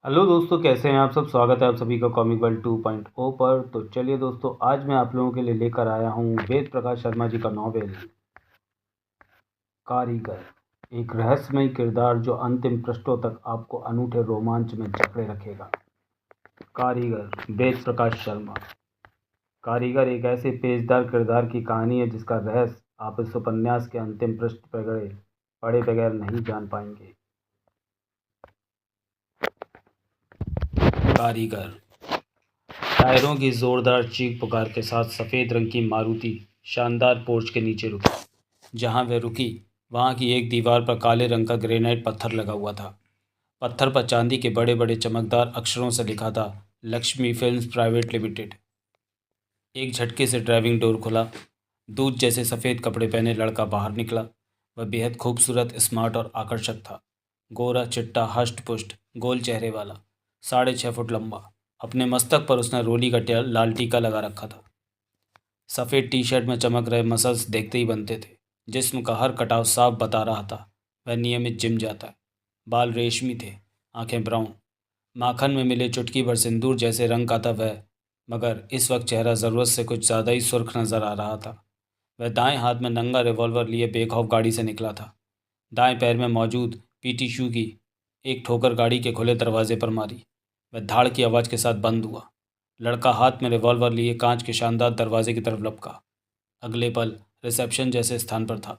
Hello दोस्तों, कैसे हैं आप सब। स्वागत है आप सभी का कॉमिक वर्ल्ड 2.0 पर। तो चलिए दोस्तों, आज मैं आप लोगों के लिए लेकर आया हूँ वेद प्रकाश शर्मा जी का नॉवेल कारीगर। एक रहस्यमय किरदार जो अंतिम पृष्ठों तक आपको अनूठे रोमांच में जकड़े रखेगा। कारीगर, वेद प्रकाश शर्मा। कारीगर एक ऐसे पेचदार किरदार की कहानी है जिसका रहस्य आप इस उपन्यास के अंतिम पृष्ठ पर पढ़े बगैर नहीं जान पाएंगे। कारीगर। टायरों की जोरदार चीख पुकार के साथ सफ़ेद रंग की मारुति शानदार पोर्च के नीचे रुकी। जहां वह रुकी वहां की एक दीवार पर काले रंग का ग्रेनाइट पत्थर लगा हुआ था। पत्थर पर चांदी के बड़े बड़े चमकदार अक्षरों से लिखा था, लक्ष्मी फिल्म्स प्राइवेट लिमिटेड। एक झटके से ड्राइविंग डोर खुला। दूध जैसे सफ़ेद कपड़े पहने लड़का बाहर निकला। वह बेहद खूबसूरत, स्मार्ट और आकर्षक था। गोरा चिट्टा, हष्ट पुष्ट, गोल चेहरे वाला, 6.5 फुट लंबा। अपने मस्तक पर उसने रोली का लाल टीका लगा रखा था। सफ़ेद टी शर्ट में चमक रहे मसल्स देखते ही बनते थे। जिस्म का हर कटाव साफ बता रहा था वह नियमित जिम जाता है। बाल रेशमी थे, आंखें ब्राउन, माखन में मिले चुटकी भर सिंदूर जैसे रंग का था वह। मगर इस वक्त चेहरा ज़रूरत से कुछ ज़्यादा ही सुर्ख नज़र आ रहा था। वह दाएं हाथ में नंगा रिवॉल्वर लिए बेखौफ गाड़ी से निकला था। दाएं पैर में मौजूद पीटी शू की एक ठोकर गाड़ी के खुले दरवाजे पर मारी। वह धाड़ की आवाज़ के साथ बंद हुआ। लड़का हाथ में रिवॉल्वर लिए कांच के शानदार दरवाजे की तरफ लपका। अगले पल रिसेप्शन जैसे स्थान पर था।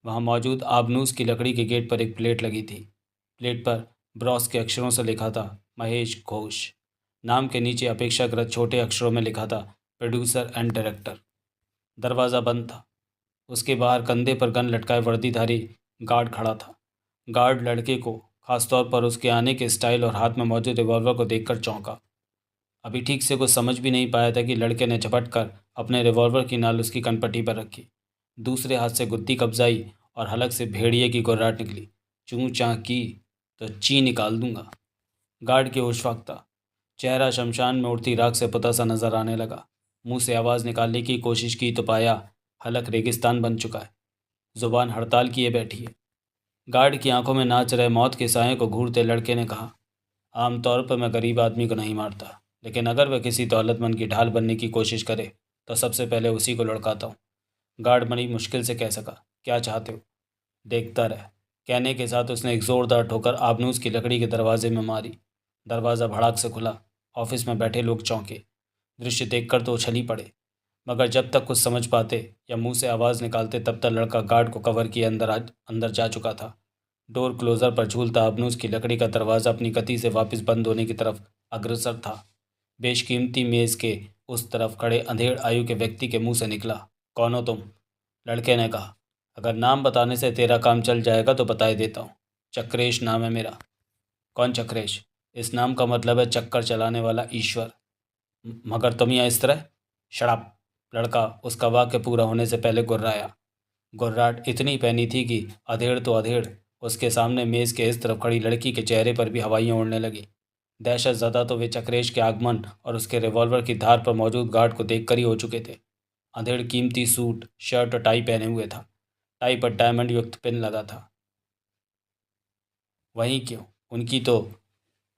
वहां मौजूद आबनूस की लकड़ी के गेट पर एक प्लेट लगी थी। प्लेट पर ब्रॉस के अक्षरों से लिखा था, महेश घोष। नाम के नीचे अपेक्षाकृत छोटे अक्षरों में लिखा था, प्रोड्यूसर एंड डायरेक्टर। दरवाज़ा बंद था। उसके बाहर कंधे पर गन लटकाए वर्दीधारी गार्ड खड़ा था। गार्ड लड़के को, खासतौर पर उसके आने के स्टाइल और हाथ में मौजूद रिवॉल्वर को देखकर चौंका। अभी ठीक से कुछ समझ भी नहीं पाया था कि लड़के ने झपट कर अपने रिवॉल्वर की नाल उसकी कनपट्टी पर रखी। दूसरे हाथ से गुत्ती कब्जाई और हलक से भेड़िए की गुर्राहट निकली। चूं चां की तो ची निकाल दूंगा। गार्ड के होश फाख्ता। चेहरा शमशान में उड़ती राख से पुता सा नजर आने लगा। मुंह से आवाज़ निकालने की कोशिश की तो पाया हलक रेगिस्तान बन चुका है। जुबान हड़ताल किए बैठी है। गार्ड की आंखों में नाच रहे मौत के साए को घूरते लड़के ने कहा, आमतौर पर मैं गरीब आदमी को नहीं मारता, लेकिन अगर वह किसी दौलतमंद की ढाल बनने की कोशिश करे तो सबसे पहले उसी को लुढ़काता हूँ। गार्ड बड़ी मुश्किल से कह सका, क्या चाहते हो? देखता रह। कहने के साथ उसने एक जोरदार ठोकर आबनूस की लकड़ी के दरवाजे में मारी। दरवाज़ा भड़ाक से खुला। ऑफिस में बैठे लोग चौंके। दृश्य देखकर तो उछल ही पड़े, मगर जब तक कुछ समझ पाते या मुंह से आवाज़ निकालते तब तक लड़का गार्ड को कवर किए अंदर जा चुका था। डोर क्लोजर पर झूलता अबनूस की लकड़ी का दरवाज़ा अपनी गति से वापस बंद होने की तरफ अग्रसर था। बेशकीमती मेज़ के उस तरफ खड़े अंधेड़ आयु के व्यक्ति के मुंह से निकला, कौन हो तुम? लड़के ने कहा, अगर नाम बताने से तेरा काम चल जाएगा तो बताए देता हूँ। चक्रेश नाम है मेरा। कौन चक्रेश? इस नाम का मतलब है चक्कर चलाने वाला ईश्वर। मगर तुम यहाँ इस तरह? शराब। लड़का उसका वाक्य पूरा होने से पहले गुर्राया। गुर्राहट इतनी पैनी थी कि अधेड़ तो अधेड़, उसके सामने मेज़ के इस तरफ खड़ी लड़की के चेहरे पर भी हवाइयाँ उड़ने लगी। दहशत ज़दा तो वे चक्रेश के आगमन और उसके रिवॉल्वर की धार पर मौजूद गार्ड को देखकर ही हो चुके थे। अधेड़ कीमती सूट, शर्ट और टाई पहने हुए था। टाई पर डायमंड युक्त पिन लगा था। वहीं क्यों, उनकी तो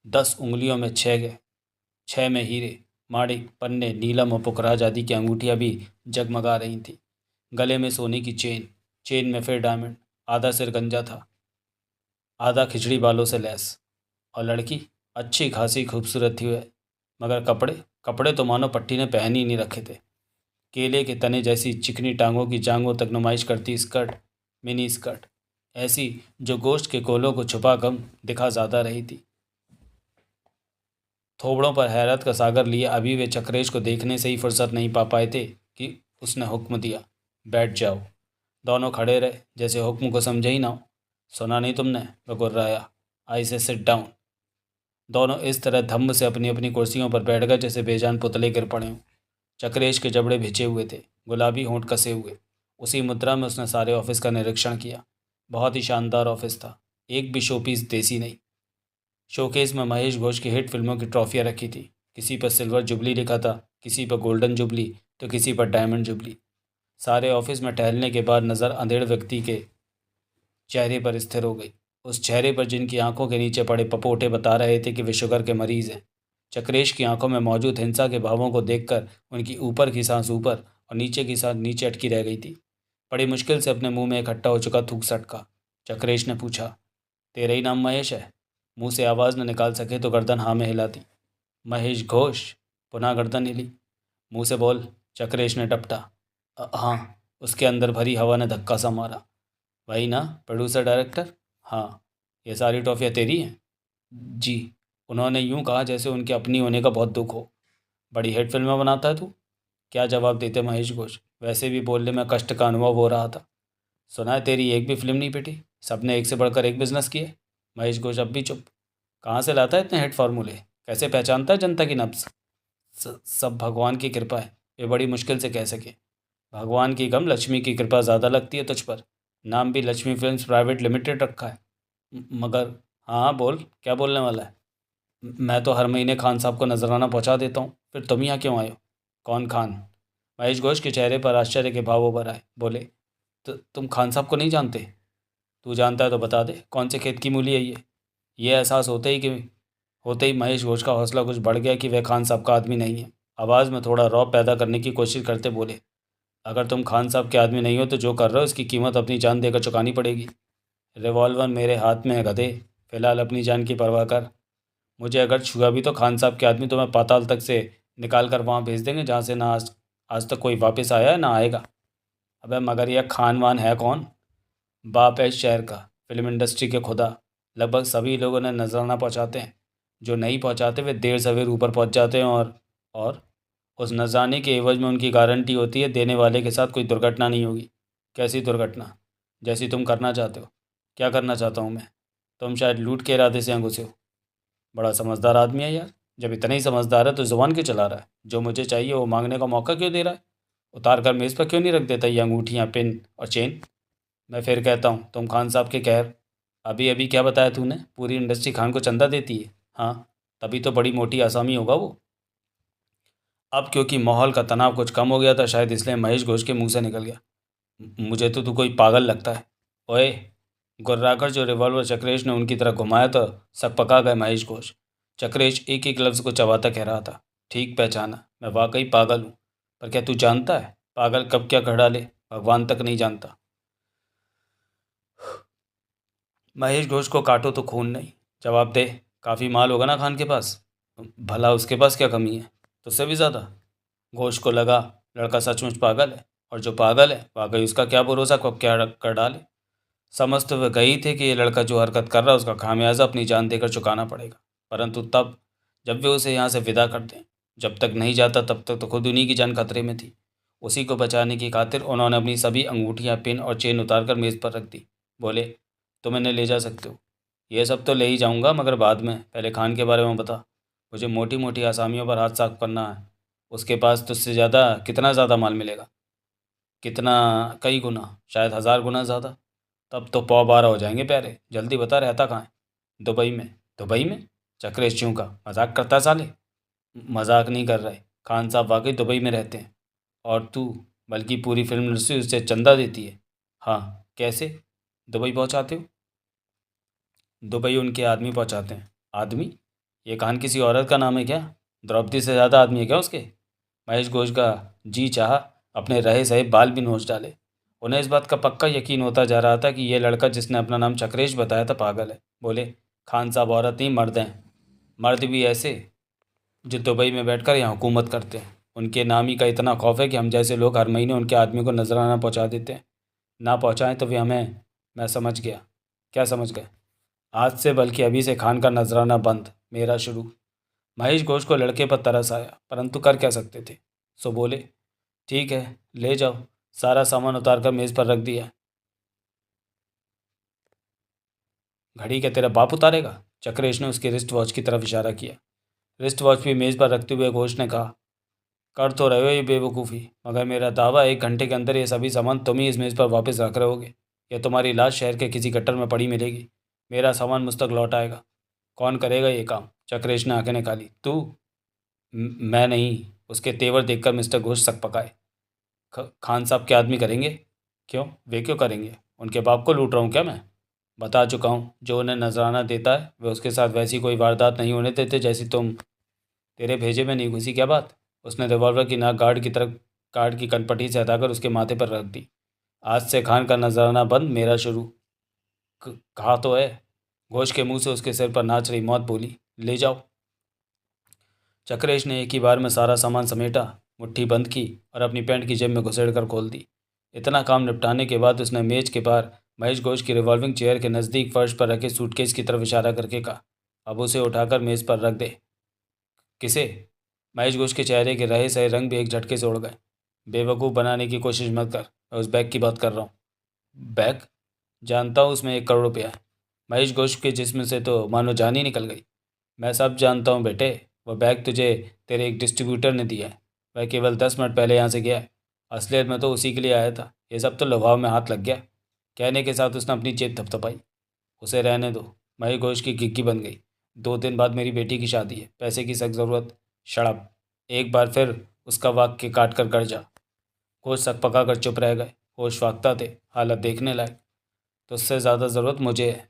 10 उंगलियों में छः में हीरे, माणिक, पन्ने, नीलम और पुखराज आदि की अंगूठियां भी जगमगा रही थीं। गले में सोने की चेन, चेन में फिर डायमंड। आधा सिर गंजा था, आधा खिचड़ी बालों से लैस। और लड़की अच्छी खासी खूबसूरत थी वह, मगर कपड़े कपड़े तो मानो पट्टी ने पहन ही नहीं रखे थे। केले के तने जैसी चिकनी टांगों की जांघों तक नुमाइश करती स्कर्ट, मिनी स्कर्ट, ऐसी जो गोश्त के कोलों को छुपा कम दिखा ज़्यादा रही थी। थोबड़ों पर हैरत का सागर लिए अभी वे चक्रेश को देखने से ही फुर्सत नहीं पा पाए थे कि उसने हुक्म दिया, बैठ जाओ। दोनों खड़े रहे जैसे हुक्म को समझे ही ना हो। सुना नहीं तुमने? वह गुर्राया, आई से सिट डाउन। दोनों इस तरह धम्म से अपनी अपनी कुर्सियों पर बैठ गए जैसे बेजान पुतले गिर पड़े हों। चक्रेश के जबड़े भिंचे हुए थे, गुलाबी होंठ कसे हुए। उसी मुद्रा में उसने सारे ऑफिस का निरीक्षण किया। बहुत ही शानदार ऑफिस था, एक भी शोपीस देसी नहीं। शोकेस में महेश घोष की हिट फिल्मों की ट्रॉफियाँ रखी थी। किसी पर सिल्वर जुबली लिखा था, किसी पर गोल्डन जुबली, तो किसी पर डायमंड जुबली। सारे ऑफिस में टहलने के बाद नज़र अंधेड़ व्यक्ति के चेहरे पर स्थिर हो गई। उस चेहरे पर जिनकी आंखों के नीचे पड़े पपोटे बता रहे थे कि वे शुगर के मरीज़ हैं। चक्रेश की आंखों में मौजूद हिंसा के भावों को देखकर उनकी ऊपर की सांस ऊपर और नीचे की सांस नीचे अटकी रह गई थी। बड़ी मुश्किल से अपने मुंह में इकट्ठा हो चुका थूक सटका। चक्रेश ने पूछा, तेरा ही नाम महेश है? मुंह से आवाज़ न निकाल सके तो गर्दन हाँ में हिला दी। महेश घोष। पुनः गर्दन हिली। मुंह से बोल। चक्रेश ने डपटा। हाँ। उसके अंदर भरी हवा ने धक्का सा मारा। वही ना, प्रोड्यूसर डायरेक्टर? हाँ। ये सारी ट्रॉफियाँ तेरी हैं? जी। उन्होंने यूं कहा जैसे उनके अपनी होने का बहुत दुख हो। बड़ी हिट फिल्में बनाता है तू? क्या जवाब देते महेश घोष? वैसे भी बोलने में कष्ट का अनुभव हो रहा था। सुना है तेरी एक भी फिल्म नहीं पिटी, सबने एक से बढ़कर एक बिजनेस किए। महेश घोष अब भी चुप। कहाँ से लाता है इतने हिट फार्मूले? कैसे पहचानता है जनता की नब्ज? सब भगवान की कृपा है, ये बड़ी मुश्किल से कह सके। भगवान की कम लक्ष्मी की कृपा ज़्यादा लगती है तुझ पर। नाम भी लक्ष्मी फिल्म्स प्राइवेट लिमिटेड रखा है। मगर। हाँ बोल, क्या बोलने वाला है? मैं तो हर महीने खान साहब को नजराना पहुंचा देता हूँ, फिर तुम यहाँ क्यों आए हो? कौन खान? महेश घोष के चेहरे पर आश्चर्य के भाव उभर आए। बोले, तो तुम खान साहब को नहीं जानते? तू जानता है तो बता दे, कौन से खेत की मूली है ये एहसास होते ही महेश घोष का हौसला कुछ बढ़ गया कि वह खान साहब का आदमी नहीं है। आवाज़ में थोड़ा रौब पैदा करने की कोशिश करते बोले, अगर तुम खान साहब के आदमी नहीं हो तो जो कर रहे हो इसकी कीमत अपनी जान देकर चुकानी पड़ेगी। रिवॉल्वर मेरे हाथ में है गधे, फिलहाल अपनी जान की परवाह कर। मुझे अगर छुआ भी तो खान साहब के आदमी तुम्हें पाताल तक से निकाल कर वहाँ भेज देंगे जहाँ से ना आज तक कोई वापस आया है ना आएगा। अबे मगर यह खान वान है कौन? बाप है इस शहर का, फिल्म इंडस्ट्री के खुदा। लगभग सभी लोगों ने नजराना पहुँचाते हैं, जो नहीं पहुँचाते वे देर सवेर ऊपर पहुँच जाते हैं और उस नजराने के एवज में उनकी गारंटी होती है देने वाले के साथ कोई दुर्घटना नहीं होगी। कैसी दुर्घटना? जैसी तुम करना चाहते हो। क्या करना चाहता हूँ मैं? तुम शायद लूट के इरादे से यहाँ घुसे हो। बड़ा समझदार आदमी है यार। जब इतना ही समझदार है तो जुबान क्यों चला रहा है? जो मुझे चाहिए वो मांगने का मौका क्यों दे रहा है? उतार कर मेज़ पर क्यों नहीं रख देता ये अंगूठियाँ, पिन और चेन? मैं फिर कहता हूँ, तुम खान साहब के कहर। अभी अभी क्या बताया तूने? पूरी इंडस्ट्री खान को चंदा देती है? हाँ। तभी तो बड़ी मोटी आसामी होगा वो। अब क्योंकि माहौल का तनाव कुछ कम हो गया था शायद, इसलिए महेश घोष के मुंह से निकल गया, मुझे तो तू कोई पागल लगता है। ओए। गुर्राकर जो रिवॉल्वर चक्रेश ने उनकी तरफ घुमाया तो सक पका गए महेश घोष। चक्रेश एक एक लफ्ज़ को चबाता कह रहा था, ठीक पहचाना, मैं वाकई पागल हूँ। पर क्या तू जानता है पागल कब क्या कर डाले? भगवान तक नहीं जानता। महेश घोष को काटो तो खून नहीं। जवाब दे। काफ़ी माल होगा ना खान के पास? भला उसके पास क्या कमी है? तुझसे भी ज़्यादा। घोष को लगा लड़का सचमुच पागल है, और जो पागल है वाकई उसका क्या भरोसा कब क्या कर डाले। समझ तो वह गई थे कि ये लड़का जो हरकत कर रहा है उसका खामियाजा अपनी जान देकर चुकाना पड़ेगा, परंतु तब जब वे उसे यहाँ से विदा कर दें। जब तक नहीं जाता तब तक तो खुद उन्हीं की जान खतरे में थी। उसी को बचाने की खातिर उन्होंने अपनी सभी अंगूठियाँ, पिन और चेन उतार कर मेज़ पर रख दी। बोले, तुम इन्हें ले जा सकते हो। ये सब तो ले ही जाऊँगा मगर बाद में, पहले खान के बारे में बता। मुझे मोटी मोटी आसामियों पर हाथ साफ करना है। उसके पास तुझसे ज़्यादा कितना ज़्यादा माल मिलेगा? कितना? कई गुना, शायद 1000 गुना ज़्यादा। तब तो पौ 12 हो जाएंगे प्यारे। जल्दी बता, रहता कहाँ है? दुबई में। दुबई में? चक्रेश च्यों का मजाक करता है साले? मजाक नहीं कर रहे, खान साहब वाकई दुबई में रहते हैं। और तू, बल्कि पूरी फिल्म इंडस्ट्री उससे चंदा देती है। हाँ। कैसे दुबई पहुंचाते हो? दुबई उनके आदमी पहुंचाते हैं। आदमी? ये कान किसी औरत का नाम है क्या? द्रौपदी से ज़्यादा आदमी है क्या उसके? महेश घोष का जी चाहा अपने रहे सहे बाल भी नोच डाले। उन्हें इस बात का पक्का यकीन होता जा रहा था कि यह लड़का जिसने अपना नाम चक्रेश बताया था पागल है। बोले, खान साहब औरत नहीं मर्द हैं। मर्द भी ऐसे जो दुबई में बैठकर यहाँ हुकूमत करते हैं। उनके नाम ही का इतना खौफ है कि हम जैसे लोग हर महीने उनके आदमी को नजराना पहुँचा देते हैं। ना पहुँचाएं तो वे हमें। मैं समझ गया। क्या समझ गए? आज से बल्कि अभी से खान का नजराना बंद, मेरा शुरू। महेश घोष को लड़के पर तरस आया, परंतु कर क्या सकते थे। सो बोले, ठीक है, ले जाओ। सारा सामान उतार कर मेज़ पर रख दिया। घड़ी क्या तेरा बाप उतारेगा? चक्रेश ने उसके रिस्ट वॉच की तरफ इशारा किया। रिस्ट वॉच भी मेज़ पर रखते हुए घोष ने कहा, कर तो रहे हो ये बेवकूफ़ी, मगर मेरा दावा 1 घंटे के अंदर ये सभी सामान तुम ही इस मेज़ पर वापस रख रहोगे, या तुम्हारी लाश शहर के किसी गट्टर में पड़ी मिलेगी। मेरा सामान मुझ तक लौट आएगा। कौन करेगा ये काम? चक्रेश ने आंखें निकाली। तू? मैं नहीं। उसके तेवर देखकर मिस्टर घोष सक पकाए। खान साहब के आदमी करेंगे? क्यों? वे क्यों करेंगे? उनके बाप को लूट रहा हूँ क्या मैं? बता चुका हूँ, जो उन्हें नजराना देता है वे उसके साथ वैसी कोई वारदात नहीं होने देते जैसी तुम। तेरे भेजे में नहीं घुसी क्या बात? उसने रिवॉल्वर की नाक गार्ड की कनपटी से हटाकर उसके माथे पर रख दी। आज से खान का नजराना बंद, मेरा शुरू। कहा तो है। घोष के मुंह से उसके सिर पर नाच रही मौत बोली, ले जाओ। चक्रेश ने एक ही बार में सारा सामान समेटा, मुट्ठी बंद की और अपनी पैंट की जेब में घुसेड़ कर खोल दी। इतना काम निपटाने के बाद उसने मेज के पार महेश घोष की रिवॉल्विंग चेयर के नज़दीक फर्श पर रखे सूटकेस की तरफ इशारा करके कहा, अब उसे उठाकर मेज पर रख दे। किसे? महेश घोष के चेहरे के रहे सहे रंग भी एक झटके से उड़ गए। बेवकूफ़ बनाने की कोशिश मत कर, मैं उस बैग की बात कर रहा हूँ। बैग? जानता हूँ उसमें 1 करोड़ रुपया है। महेश घोष के जिस्म से तो मानो जान ही निकल गई। मैं सब जानता हूँ बेटे, वह बैग तुझे तेरे एक डिस्ट्रीब्यूटर ने दिया है। वह केवल 10 मिनट पहले यहाँ से गया है। असलियत में तो उसी के लिए आया था। ये सब तो लुभाव में हाथ लग गया। कहने के साथ उसने अपनी जेब थपथपाई। उसे रहने दो। महेश घोष की गिग्गी बन गई। 2 दिन बाद मेरी बेटी की शादी है, पैसे की सख्त ज़रूरत। शड़प। एक बार फिर उसका वाक्य काट कर गड़ जा। घोष सक पका कर चुप रह गए। होश फाख्ता थे, हालत देखने लायक। तुझसे ज़्यादा ज़रूरत मुझे है।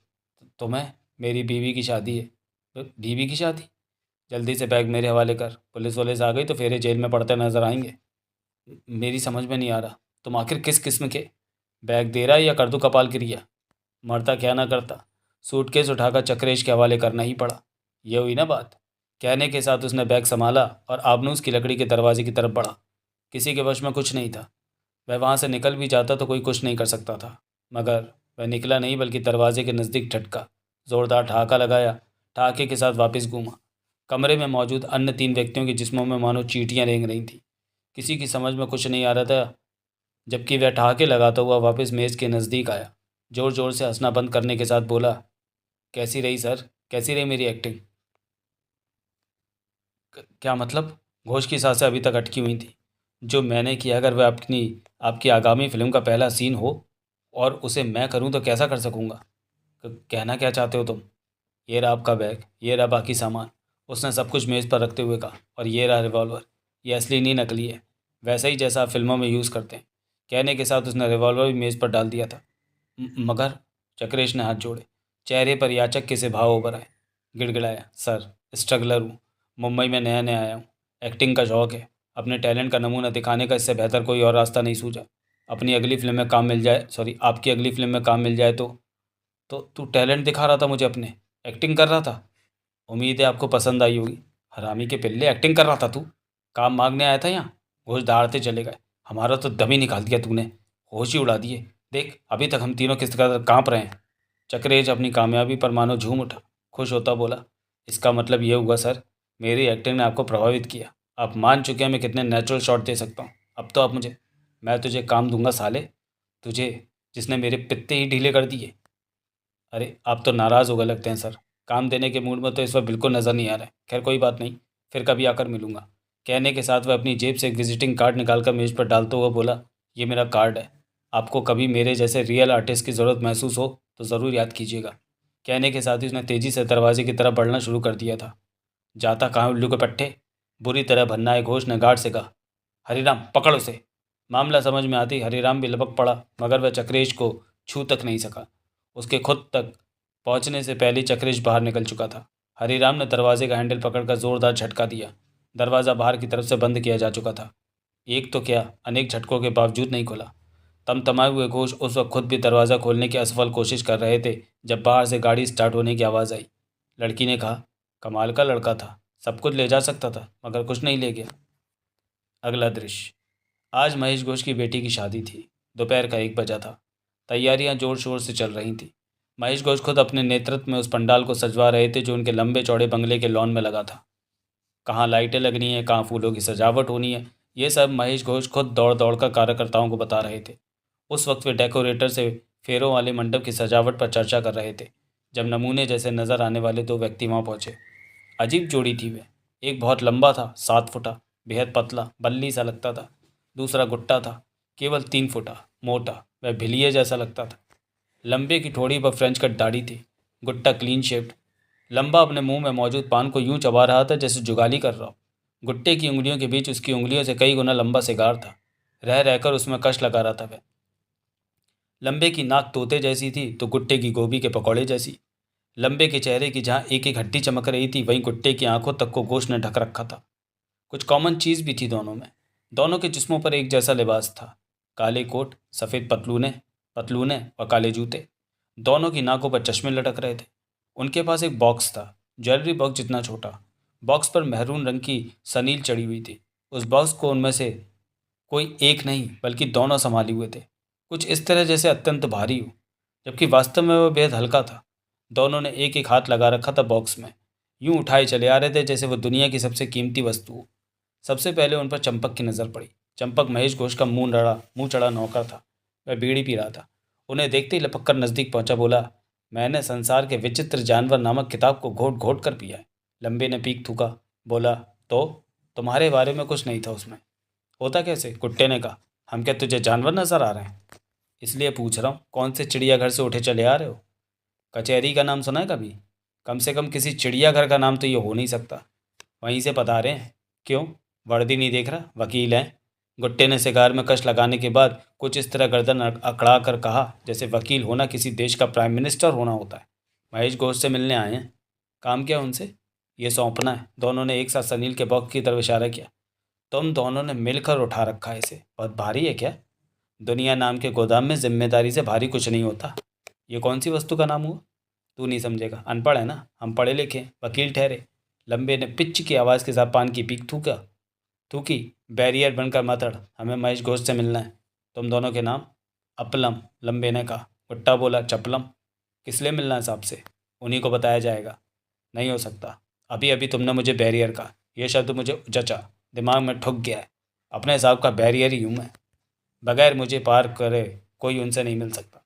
तुम्हें? मेरी बीवी की शादी है। बीवी की शादी? जल्दी से बैग मेरे हवाले कर। पुलिस वुलिस आ गई तो फेरे जेल में पड़ते नजर आएंगे। मेरी समझ में नहीं आ रहा, तुम आखिर किस किस्म के? बैग दे रहा है या कर दूं कपाल क्रिया? मरता क्या ना करता। सूटकेस उठाकर चक्रेश के हवाले करना ही पड़ा। ये हुई ना बात। कहने के साथ उसने बैग संभाला और आबनूस की लकड़ी के दरवाजे की तरफ बढ़ा। किसी के वश में कुछ नहीं था। वह वहाँ से निकल भी जाता तो कोई कुछ नहीं कर सकता था। मगर वह निकला नहीं, बल्कि दरवाजे के नज़दीक ठटका, ज़ोरदार ठहाका लगाया, ठहाके के साथ वापस घूमा। कमरे में मौजूद अन्य 3 व्यक्तियों के जिस्मों में मानो चींटियां रेंग रही थीं। किसी की समझ में कुछ नहीं आ रहा था, जबकि वह ठहाके लगाता हुआ वापस मेज़ के नज़दीक आया। ज़ोर ज़ोर से हंसना बंद करने के साथ बोला, कैसी रही सर, कैसी रही मेरी एक्टिंग? क्या मतलब? घोष की सांसें अभी तक अटकी हुई थी। जो मैंने किया, अगर वह आपकी आगामी फिल्म का पहला सीन हो और उसे मैं करूं तो कैसा कर सकूंगा? कहना क्या चाहते हो तुम? ये रहा आपका बैग, ये रहा बाकी सामान। उसने सब कुछ मेज़ पर रखते हुए कहा, और ये रहा रिवॉल्वर। ये असली नहीं, नकली है, वैसा ही जैसा आप फिल्मों में यूज़ करते हैं। कहने के साथ उसने रिवॉल्वर भी मेज़ पर डाल दिया था। मगर? चक्रेश ने हाथ जोड़े। चेहरे पर याचक के से भाव उभर आए। गिड़गिड़ाया, सर, स्ट्रगलर हूँ। मुंबई में नया नया आया हूँ। एक्टिंग का शौक़ है। अपने टैलेंट का नमूना दिखाने का इससे बेहतर कोई और रास्ता नहीं सूझा। अपनी अगली फिल्म में काम मिल जाए, सॉरी, आपकी अगली फिल्म में काम मिल जाए तो तू टैलेंट दिखा रहा था मुझे अपने? एक्टिंग कर रहा था? उम्मीद है आपको पसंद आई होगी। हरामी के पिल्ले, एक्टिंग कर रहा था तू? काम मांगने आया था यहाँ? घोष दहाड़ते चले गए। हमारा तो दम ही निकाल दिया तूने, होश ही उड़ा दिए। देख, अभी तक हम तीनों किस कदर काँप रहे हैं। चक्रेज अपनी कामयाबी पर मानो झूम उठा। खुश होता बोला, इसका मतलब ये हुआ सर, मेरी एक्टिंग ने आपको प्रभावित किया। आप मान चुके हैं मैं कितने नेचुरल शॉट दे सकता हूँ। अब तो आप मुझे, मैं तुझे काम दूंगा साले, तुझे, जिसने मेरे पित्ते ही ढीले कर दिए। अरे आप तो नाराज़ हो गए लगते हैं सर। काम देने के मूड में तो इस वक्त बिल्कुल नज़र नहीं आ रहा है। खैर कोई बात नहीं, फिर कभी आकर मिलूंगा। कहने के साथ वह अपनी जेब से एक विजिटिंग कार्ड निकालकर मेज़ पर डालते हुए बोला, ये मेरा कार्ड है। आपको कभी मेरे जैसे रियल आर्टिस्ट की ज़रूरत महसूस हो तो ज़रूर याद कीजिएगा। कहने के साथ ही उसने तेज़ी से दरवाजे की तरफ बढ़ना शुरू कर दिया था। जाता कहाँ उल्लू के पट्टे? बुरी तरह भन्नाए घोष ने गार्ड से कहा, हरीराम पकड़ उसे। मामला समझ में आती हरीराम भी लपक पड़ा, मगर वह चक्रेश को छू तक नहीं सका। उसके खुद तक पहुंचने से पहले चक्रेश बाहर निकल चुका था। हरीराम ने दरवाजे का हैंडल पकड़कर जोरदार झटका दिया। दरवाज़ा बाहर की तरफ से बंद किया जा चुका था। एक तो क्या, अनेक झटकों के बावजूद नहीं खुला। तमतमाए हुए घोष उस वक्त खुद भी दरवाज़ा खोलने की असफल कोशिश कर रहे थे जब बाहर से गाड़ी स्टार्ट होने की आवाज़ आई। लड़की ने कहा, कमाल का लड़का था, सब कुछ ले जा सकता था मगर कुछ नहीं ले गया। अगला दृश्य। आज महेश घोष की बेटी की शादी थी। दोपहर का 1 बजा था। तैयारियां जोर शोर से चल रही थीं। महेश घोष खुद अपने नेतृत्व में उस पंडाल को सजवा रहे थे जो उनके लंबे चौड़े बंगले के लॉन में लगा था। कहाँ लाइटें लगनी है, कहाँ फूलों की सजावट होनी है, ये सब महेश घोष खुद दौड़ दौड़ कर कार्यकर्ताओं को बता रहे थे। उस वक्त वे डेकोरेटर से फेरों वाले मंडप की सजावट पर चर्चा कर रहे थे जब नमूने जैसे नजर आने वाले 2 व्यक्ति वहाँ पहुँचे। अजीब जोड़ी थी वे। एक बहुत लंबा था, 7 फुटा, बेहद पतला, बल्ली सा लगता था। दूसरा गुट्टा था, केवल 3 फुटा, मोटा, वह भिलिए जैसा लगता था। लंबे की ठोड़ी पर फ्रेंच कट दाढ़ी थी। Gutta clean shaved. लंबा अपने मुंह में मौजूद पान को यूं चबा रहा था जैसे जुगाली कर रहा हो। गुट्टे की उंगलियों के बीच उसकी उंगलियों से कई गुना लंबा सिगार था। रह रहकर उसमें कश लगा रहा था वह। लंबे की नाक तोते जैसी थी तो गुट्टे की गोभी के पकौड़े जैसी। लंबे के चेहरे की जहाँ एक एक हड्डी चमक रही थी वहीं गुट्टे की आंखों तक को गोश्त ने ढक रखा था। कुछ कॉमन चीज़ भी थी दोनों में। दोनों के जिस्मों पर एक जैसा लिबास था, काले कोट, सफ़ेद पतलूने पतलूने और काले जूते। दोनों की नाकों पर चश्मे लटक रहे थे। उनके पास एक बॉक्स था, ज्वेलरी बॉक्स जितना छोटा। बॉक्स पर मेहरून रंग की सनील चढ़ी हुई थी। उस बॉक्स को उनमें से कोई एक नहीं बल्कि दोनों संभाले हुए थे, कुछ इस तरह जैसे अत्यंत भारी हो, जबकि वास्तव में वह बेहद हल्का था। दोनों ने एक एक हाथ लगा रखा था बॉक्स में, यूं उठाए चले आ रहे थे जैसे वो दुनिया की सबसे कीमती वस्तु हो। सबसे पहले उन पर चंपक की नज़र पड़ी। चंपक महेश घोष का मुंह चढ़ा नौकर था। वह बीड़ी पी रहा था। उन्हें देखते ही लपक कर नज़दीक पहुंचा, बोला, मैंने संसार के विचित्र जानवर नामक किताब को घोट घोट कर पिया है। लंबे ने पीक थूका, बोला, तो तुम्हारे बारे में कुछ नहीं था उसमें। होता कैसे? कुट्टे ने कहा, हम क्या तुझे जानवर नजर आ रहे हैं? इसलिए पूछ रहा हूँ, कौन से चिड़ियाघर से उठे चले आ रहे हो? कचहरी का नाम सुना है कभी? कम से कम किसी चिड़ियाघर का नाम तो ये हो नहीं सकता। वहीं से पता रहे हैं। क्यों, वर्दी नहीं देख रहा? वकील हैं। गुट्टे ने सिगार में कश लगाने के बाद कुछ इस तरह गर्दन अकड़ा कर कहा जैसे वकील होना किसी देश का प्राइम मिनिस्टर होना होता है। महेश घोष से मिलने आए हैं। काम क्या उनसे? ये सौंपना है। दोनों ने एक साथ सनील के बॉक्स की तरफ इशारा किया। तुम दोनों ने मिलकर उठा रखा है इसे। बहुत भारी है क्या? दुनिया नाम के गोदाम में जिम्मेदारी से भारी कुछ नहीं होता। ये कौन सी वस्तु का नाम हुआ? तू नहीं समझेगा, अनपढ़ है ना। हम पढ़े लिखे हैं, वकील ठहरे। लंबे ने पिच की आवाज़ के साथ पान की पीक थूकी। बैरियर बनकर मत अड़, हमें महेश घोष से मिलना है। तुम दोनों के नाम? अपलम, लंबे ने कहा। गुट्टा बोला, चपलम। किस लिए मिलना है साहब से? उन्हीं को बताया जाएगा। नहीं हो सकता। अभी अभी तुमने मुझे बैरियर कहा, यह शब्द मुझे जचा, दिमाग में ठुक गया है। अपने हिसाब का बैरियर ही हूँ मैं। बगैर मुझे पार करे कोई उनसे नहीं मिल सकता।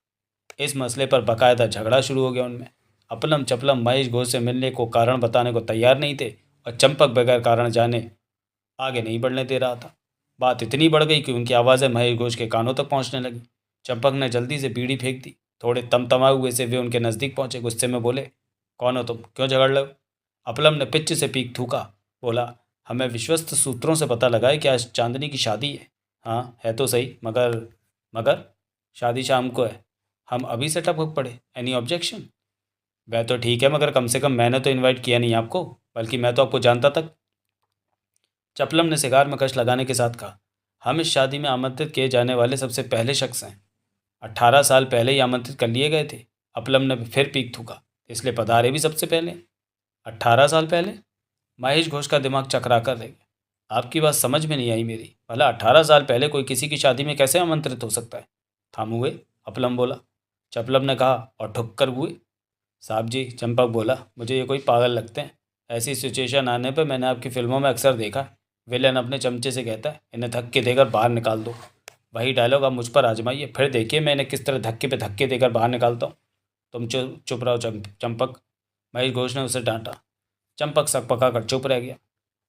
इस मसले पर बाकायदा झगड़ा शुरू हो गया उनमें। अपलम चपलम महेश घोष से मिलने को कारण बताने को तैयार नहीं थे और चंपक बगैर कारण जाने आगे नहीं बढ़ने दे रहा था। बात इतनी बढ़ गई कि उनकी आवाज़ें महेश घोष के कानों तक पहुंचने लगी। चंपक ने जल्दी से बीड़ी फेंक दी। थोड़े तमतमाए हुए से वे उनके नज़दीक पहुंचे। गुस्से में बोले, कौन हो तुम? क्यों झगड़ रहे हो? अपलम ने पिच से पीक थूका, बोला, हमें विश्वस्त सूत्रों से पता लगा है कि आज चांदनी की शादी है। हाँ है तो सही, मगर मगर शादी शाम को है। हम अभी से टपक पड़े। Any objection? वह तो ठीक है, मगर कम से कम मैंने तो इनवाइट किया नहीं आपको, बल्कि मैं तो आपको जानता तक। चपलम ने सिगार में कश लगाने के साथ कहा, हम इस शादी में आमंत्रित किए जाने वाले सबसे पहले शख्स हैं। 18 साल पहले ही आमंत्रित कर लिए गए थे। अपलम ने फिर पीक थूका, इसलिए पधारे भी सबसे पहले। 18 साल पहले? महेश घोष का दिमाग चकरा कर रह गया। आपकी बात समझ में नहीं आई मेरी। भला 18 साल पहले कोई किसी की शादी में कैसे आमंत्रित हो सकता है? थाम हुए, अपलम बोला। चपलम ने कहा, और ठुक कर हुए। साहब जी, चंपक बोला, मुझे ये कोई पागल लगते हैं। ऐसी सिचुएशन आने पर मैंने आपकी फिल्मों में अक्सर देखा है। विलन अपने चमचे से कहता है, इन्हें धक्के देकर बाहर निकाल दो। वही डायलॉग आप मुझ पर आजमाइए, फिर देखिए मैं इन्हें किस तरह धक्के पे धक्के देकर बाहर निकालता हूँ। तुम चुप रहो चंपक, महेश घोष ने उसे डांटा। चंपक सक पका कर चुप रह गया।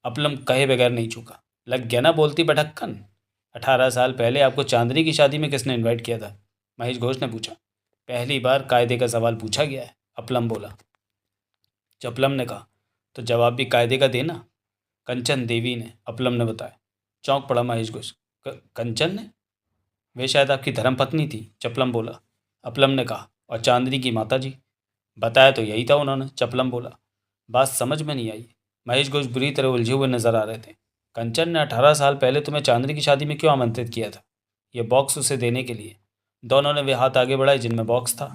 अपलम कहे बगैर नहीं चूका। लग गया ना बोलती बटक्कन? 18 साल पहले आपको चांदनी की शादी में किसने इनवाइट किया था? महेश घोष ने पूछा। पहली बार कायदे का सवाल पूछा गया है, अपलम बोला। चपलम ने कहा, तो जवाब भी कायदे का देना। कंचन देवी ने, अपलम ने बताया। चौंक पड़ा महेश घोष। कंचन ने? वे शायद आपकी धर्मपत्नी थी, चपलम बोला। अपलम ने कहा, और चांदनी की माता जी? बताया तो यही था उन्होंने, चपलम बोला। बात समझ में नहीं आई। महेश घोष बुरी तरह उलझे हुए नजर आ रहे थे। कंचन ने 18 साल पहले तुम्हें चांदनी की शादी में क्यों आमंत्रित किया था? यह बॉक्स उसे देने के लिए। दोनों ने वे हाथ आगे बढ़ाए जिनमें बॉक्स था।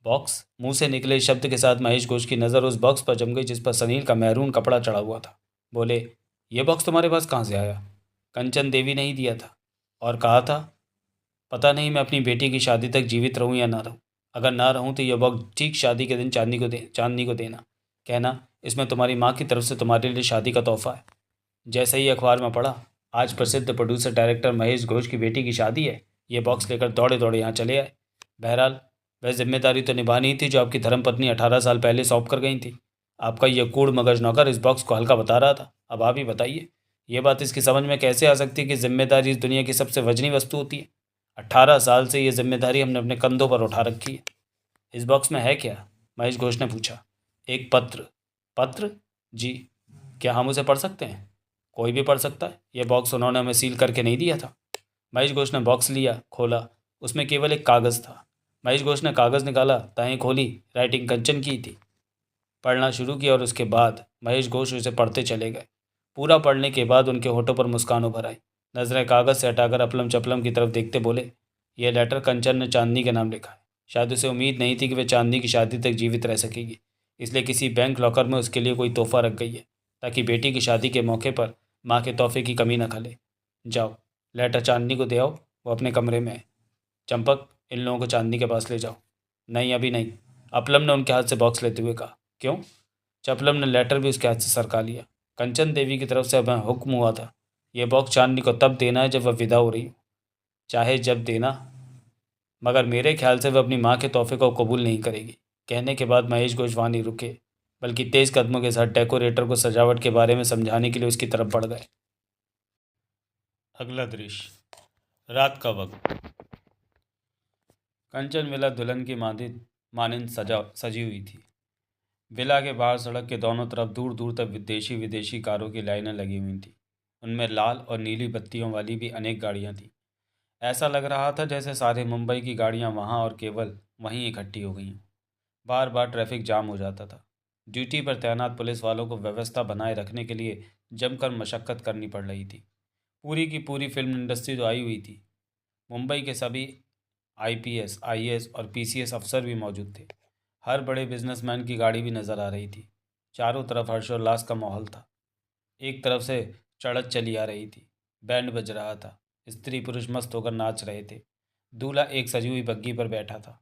बॉक्स? मुंह से निकले इस शब्द के साथ महेश घोष की नज़र उस बॉक्स पर जम गई जिस पर सनील का मैरून कपड़ा चढ़ा हुआ था। बोले, ये बॉक्स तुम्हारे पास कहाँ से आया? कंचन देवी ने ही दिया था और कहा था, पता नहीं मैं अपनी बेटी की शादी तक जीवित रहूं या ना रहूं। अगर ना रहूं तो यह वक्त ठीक शादी के दिन चांदनी को देना। कहना, इसमें तुम्हारी माँ की तरफ से तुम्हारे लिए शादी का तोहफा है। जैसे ही अखबार में पढ़ा, आज प्रसिद्ध प्रोड्यूसर डायरेक्टर महेश घोष की बेटी की शादी है, ये बॉक्स लेकर दौड़े दौड़े यहाँ चले आए। बहरहाल वह जिम्मेदारी तो निभानी थी जो आपकी धर्मपत्नी 18 साल पहले सौंप कर गई थी। आपका यह कूड़ मगज नौकर इस बॉक्स को हल्का बता रहा था। अब आप ही बताइए, ये बात इसकी समझ में कैसे आ सकती है कि जिम्मेदारी इस दुनिया की सबसे वजनी वस्तु होती है? 18 साल से ये जिम्मेदारी हमने अपने कंधों पर उठा रखी है। इस बॉक्स में है क्या? महेश घोष ने पूछा। एक पत्र। पत्र? जी। क्या हम उसे पढ़ सकते हैं? कोई भी पढ़ सकता है। यह बॉक्स उन्होंने हमें सील करके नहीं दिया था। महेश घोष ने बॉक्स लिया, खोला। उसमें केवल एक कागज़ था। महेश घोष ने कागज़ निकाला, तहें खोली, राइटिंग कंचन की थी। पढ़ना शुरू किया और उसके बाद महेश घोष उसे पढ़ते चले गए। पूरा पढ़ने के बाद उनके होठों पर मुस्कान उभर आई। नजरें कागज़ से हटाकर अपलम चपलम की तरफ देखते बोले, यह लेटर कंचन ने चांदनी के नाम लिखा है। शायद उसे उम्मीद नहीं थी कि वह चांदनी की शादी तक जीवित रह सकेगी, इसलिए किसी बैंक लॉकर में उसके लिए कोई तोहफा रख गई है, ताकि बेटी की शादी के मौके पर माँ के तोहफे की कमी न खले। जाओ, लेटर चांदनी को दे आओ, वो अपने कमरे में है। चंपक, इन लोगों को चांदनी के पास ले जाओ। नहीं, अभी नहीं, अपलम ने उनके हाथ से बॉक्स लेते हुए कहा। क्यों? चपलम ने लेटर भी उसके हाथ से सरका लिया। कंचन देवी की तरफ से अब हुक्म हुआ था, यह बॉक्स चांदनी को तब देना है जब वह विदा हो रही हो, चाहे जब देना, मगर मेरे ख्याल से वह अपनी माँ के तोहफे को कबूल नहीं करेगी। कहने के बाद महेश घोष वहाँ नहीं रुके, बल्कि तेज कदमों के साथ डेकोरेटर को सजावट के बारे में समझाने के लिए उसकी तरफ बढ़ गए। अगला दृश्य, रात का वक्त। कंचन विला दुल्हन की मानिंद सजी हुई थी। विला के बाहर सड़क के दोनों तरफ दूर दूर तक विदेशी कारों की लाइनें लगी हुई थीं। उनमें लाल और नीली बत्तियों वाली भी अनेक गाड़ियां थीं। ऐसा लग रहा था जैसे सारे मुंबई की गाड़ियां वहां और केवल वहीं इकट्ठी हो गई हों। बार बार ट्रैफिक जाम हो जाता था। ड्यूटी पर तैनात पुलिस वालों को व्यवस्था बनाए रखने के लिए जमकर मशक्कत करनी पड़ रही थी। पूरी की पूरी फिल्म इंडस्ट्री तो आई हुई थी। मुंबई के सभी आईपीएस, आईएएस और पीसीएस अफसर भी मौजूद थे। हर बड़े बिजनेसमैन की गाड़ी भी नजर आ रही थी। चारों तरफ हर्षोल्लास का माहौल था। एक तरफ से चढ़त चली आ रही थी, बैंड बज रहा था, स्त्री पुरुष मस्त होकर नाच रहे थे। दूल्हा एक सजी हुई बग्घी पर बैठा था।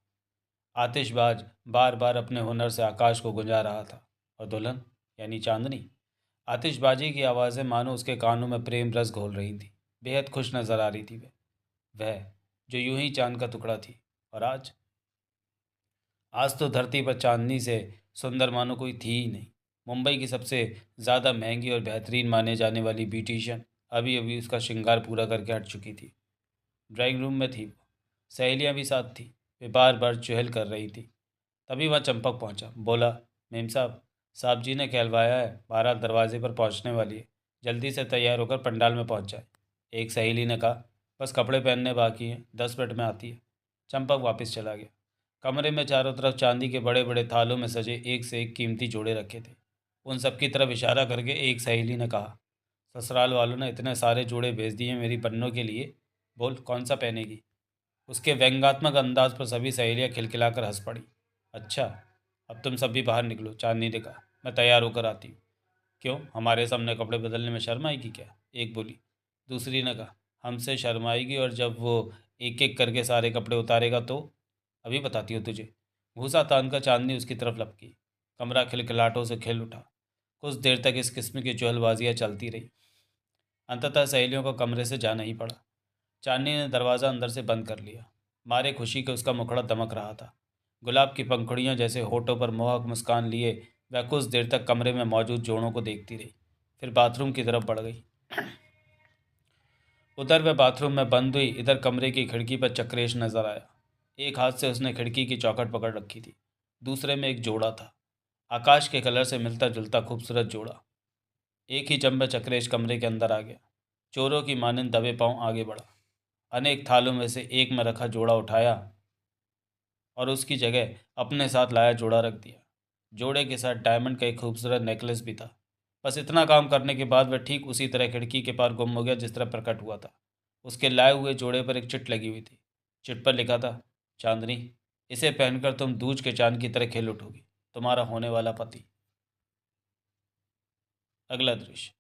आतिशबाज बार बार अपने हुनर से आकाश को गुंजा रहा था, और दुल्हन यानी चांदनी, आतिशबाजी की आवाज़ें मानो उसके कानों में प्रेम रस घोल रही थी। बेहद खुश नजर आ रही थी वह जो यूं ही चांद का टुकड़ा थी। और आज आज तो धरती पर चांदनी से सुंदर मानो कोई थी ही नहीं। मुंबई की सबसे ज़्यादा महंगी और बेहतरीन माने जाने वाली ब्यूटिशियन अभी अभी उसका श्रृंगार पूरा करके हट चुकी थी। ड्राइंग रूम में थी वो, सहेलियां भी साथ थी। वे बार बार चुहल कर रही थी। तभी वहाँ चंपक पहुंचा। बोला, मेम साहब जी ने कहलवाया है, बारात दरवाजे पर पहुंचने वाली है, जल्दी से तैयार होकर पंडाल में पहुंच जाए। एक सहेली ने कहा, बस कपड़े पहनने बाकी हैं, 10 मिनट में आती है। चंपक वापस चला गया। कमरे में चारों तरफ चांदी के बड़े बड़े थालों में सजे एक से एक कीमती जोड़े रखे थे। उन सब की तरफ इशारा करके एक सहेली ने कहा, ससुराल वालों ने इतने सारे जोड़े भेज दिए मेरी बन्नों के लिए, बोल कौन सा पहनेगी। उसके व्यंग्यात्मक अंदाज पर सभी सहेलियां खिलखिलाकर हंस पड़ी। अच्छा, अब तुम सब भी बाहर निकलो, चांदनी ने कहा, मैं तैयार होकर आती हूँ। क्यों, हमारे सामने कपड़े बदलने में शर्म आएगी क्या? एक बोली। दूसरी ने कहा, हमसे शर्म आएगी, और जब वो एक एक करके सारे कपड़े उतारेगा तो? अभी बताती हूँ तुझे। घूसा तान कर चांदनी उसकी तरफ लपकी। कमरा खिलखिलाहटों से खिल उठा। कुछ देर तक इस किस्म की चुहलबाजियाँ चलती रही। अंततः सहेलियों को कमरे से जाना ही पड़ा। चांदनी ने दरवाज़ा अंदर से बंद कर लिया। मारे खुशी के उसका मुखड़ा दमक रहा था। गुलाब की पंखुड़ियाँ जैसे होठों पर मोहक मुस्कान लिए वह कुछ देर तक कमरे में मौजूद जोड़ों को देखती रही, फिर बाथरूम की तरफ बढ़ गई। उधर वह बाथरूम में बंद हुई, इधर कमरे की खिड़की पर चक्रेश नजर आया। एक हाथ से उसने खिड़की की चौखट पकड़ रखी थी, दूसरे में एक जोड़ा था, आकाश के कलर से मिलता जुलता खूबसूरत जोड़ा। एक ही जंप में चक्रेश कमरे के अंदर आ गया। चोरों की मानंद दबे पांव आगे बढ़ा। अनेक थालों में से एक में रखा जोड़ा उठाया और उसकी जगह अपने साथ लाया जोड़ा रख दिया। जोड़े के साथ डायमंड का एक खूबसूरत नेकलेस भी था। बस इतना काम करने के बाद वह ठीक उसी तरह खिड़की के पार गुम हो गया जिस तरह प्रकट हुआ था। उसके लाए हुए जोड़े पर एक चिट लगी हुई थी। चिट पर लिखा था, चांदनी, इसे पहनकर तुम दूज के चांद की तरह खिल उठोगी, तुम्हारा होने वाला पति। अगला दृश्य,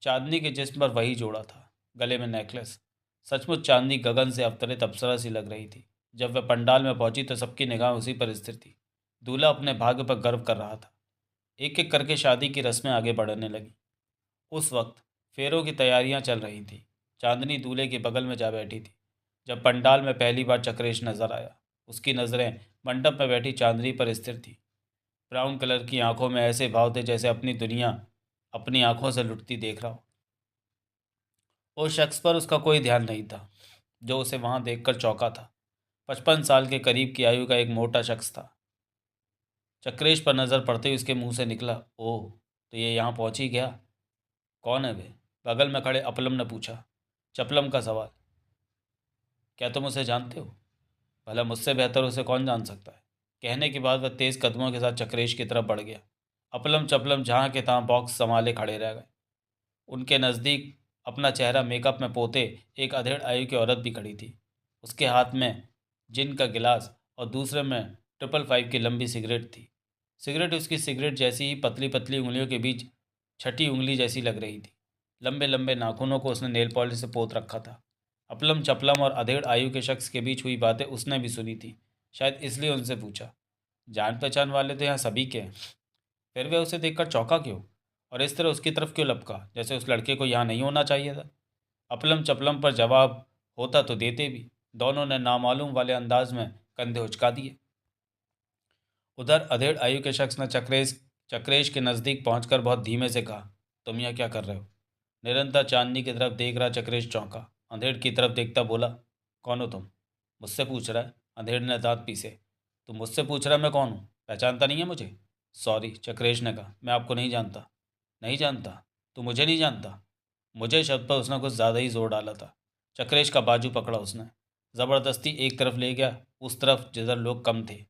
चांदनी के जिस्म पर वही जोड़ा था, गले में नेकलेस। सचमुच चांदनी गगन से अवतरित अप्सरा सी लग रही थी। जब वह पंडाल में पहुंची तो सबकी निगाह उसी पर स्थिर थी। दूल्हा अपने भाग्य पर गर्व कर रहा था। एक एक करके शादी की रस्में आगे बढ़ने लगी। उस वक्त फेरों की तैयारियां चल रही थीं। चांदनी दूल्हे के बगल में जा बैठी थी। जब पंडाल में पहली बार चक्रेश नजर आया, उसकी नज़रें मंडप में बैठी चांदनी पर स्थिर थी। ब्राउन कलर की आंखों में ऐसे भाव थे जैसे अपनी दुनिया अपनी आंखों से लुटती देख रहा हो। उस शख्स पर उसका कोई ध्यान नहीं था जो उसे वहां देखकर चौंका था। 55 साल के करीब की आयु का एक मोटा शख्स था। चक्रेश पर नज़र पड़ते ही उसके मुंह से निकला, ओह, तो ये यहाँ पहुंच ही गया। कौन है वे? बगल में खड़े अपलम ने पूछा। चपलम का सवाल। क्या तुम उसे जानते हो? भला मुझसे बेहतर उसे कौन जान सकता है। कहने के बाद वह तेज़ कदमों के साथ चक्रेश की तरफ बढ़ गया। अपलम चपलम जहाँ के तहाँ बॉक्स संभाले खड़े रह गए। उनके नज़दीक अपना चेहरा मेकअप में पोते एक अधेड़ आयु की औरत भी खड़ी थी। उसके हाथ में जिन का गिलास और दूसरे में 555 की लंबी सिगरेट थी। सिगरेट उसकी सिगरेट जैसी ही पतली पतली उंगलियों के बीच छठी उंगली जैसी लग रही थी। लंबे लंबे नाखूनों को उसने नेल पॉलिश से पोत रखा था। अपलम चपलम और अधेड़ आयु के शख्स के बीच हुई बातें उसने भी सुनी थी। शायद इसलिए उनसे पूछा। जान पहचान वाले तो यहाँ सभी के हैं, फिर वे उसे देखकर चौंका क्यों और इस तरह उसकी तरफ क्यों लपका, जैसे उस लड़के को यहाँ नहीं होना चाहिए था। अपलम चपलम पर जवाब होता तो देते भी। दोनों ने नामालूम वाले अंदाज में कंधे उचका दिए। उधर अधेड़ आयु के शख्स ने चक्रेश चक्रेश के नज़दीक पहुंचकर बहुत धीमे से कहा, तुम यहाँ क्या कर रहे हो। निरंतर चांदनी की तरफ देख रहा चक्रेश चौंका। अंधेड़ की तरफ देखता बोला, कौन हो तुम। मुझसे पूछ रहा है। अंधेड़ ने दांत पीसे। तुम मुझसे पूछ रहा है मैं कौन हूँ, पहचानता नहीं है मुझे। सॉरी, चक्रेश ने कहा, मैं आपको नहीं जानता। नहीं जानता? तू मुझे नहीं जानता? मुझे शब्द पर उसने कुछ ज़्यादा ही जोर डाला था। चक्रेश का बाजू पकड़ा उसने, ज़बरदस्ती एक तरफ ले गया, उस तरफ जिधर लोग कम थे।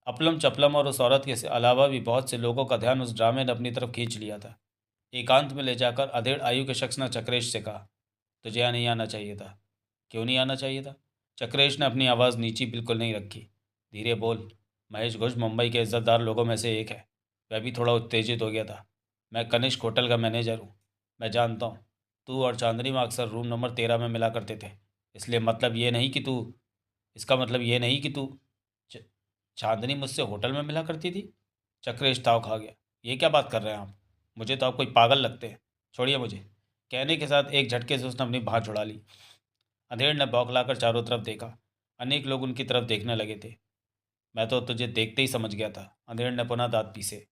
अपलम चपलम और उस औरत के अलावा भी बहुत से लोगों का ध्यान उस ड्रामे ने अपनी तरफ खींच लिया था। एकांत में ले जाकर अधेड़ आयु के शख्स ने चक्रेश से कहा, तुझे यहाँ नहीं आना चाहिए था। क्यों नहीं आना चाहिए था? चक्रेश ने अपनी आवाज़ नीची बिल्कुल नहीं रखी। धीरे बोल। महेश घोष मुंबई के इज्जतदार लोगों में से एक है। वह भी थोड़ा उत्तेजित हो गया था। मैं कनिष्क होटल का मैनेजर हूँ। मैं जानता हूँ तू और चांदनी माँ अक्सर रूम नंबर 13 में मिला करते थे। इसलिए मतलब ये नहीं कि तू इसका मतलब ये नहीं कि तू च- चांदनी मुझसे होटल में मिला करती थी। चक्रेश ताव खा गया। ये क्या बात कर रहे हैं आप? मुझे तो आप कोई पागल लगते हैं। छोड़िए मुझे। कहने के साथ एक झटके से उसने अपनी बाँह छुड़ा ली। अंधेड़ ने बौखलाकर चारों तरफ देखा। अनेक लोग उनकी तरफ देखने लगे थे। मैं तो तुझे देखते ही समझ गया था। अंधेड़ ने पुनः दांत पीसे।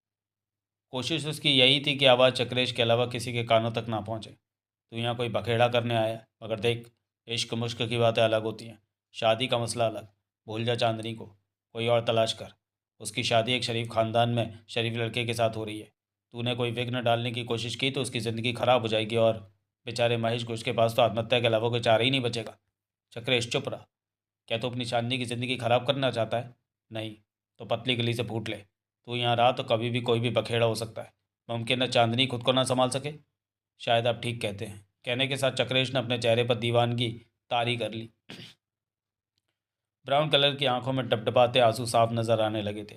कोशिश उसकी यही थी कि आवाज़ चक्रेश के अलावा किसी के कानों तक ना पहुंचे। तू यहाँ कोई बखेड़ा करने आया, मगर देख, इश्क मुश्क की बातें अलग होती हैं, शादी का मसला अलग। भूल जा चांदनी को, कोई और तलाश कर। उसकी शादी एक शरीफ खानदान में शरीफ लड़के के साथ हो रही है। तूने कोई विघ्न डालने की कोशिश की तो उसकी ज़िंदगी खराब हो जाएगी और बेचारे महेश घोष के पास तो आत्महत्या के अलावा कोई चारा ही नहीं बचेगा। चक्रेश चुप रहा। क्या तू अपनी चांदनी की ज़िंदगी खराब करना चाहता है? नहीं तो पतली गली से फूट ले। तू यहाँ रहा तो कभी भी कोई भी बखेड़ा हो सकता है। मुमकिन है चांदनी खुद को ना संभाल सके। शायद आप ठीक कहते हैं। कहने के साथ चक्रेश ने अपने चेहरे पर दीवानगी तारी कर ली। ब्राउन कलर की आंखों में डबडबाते आंसू साफ नजर आने लगे थे।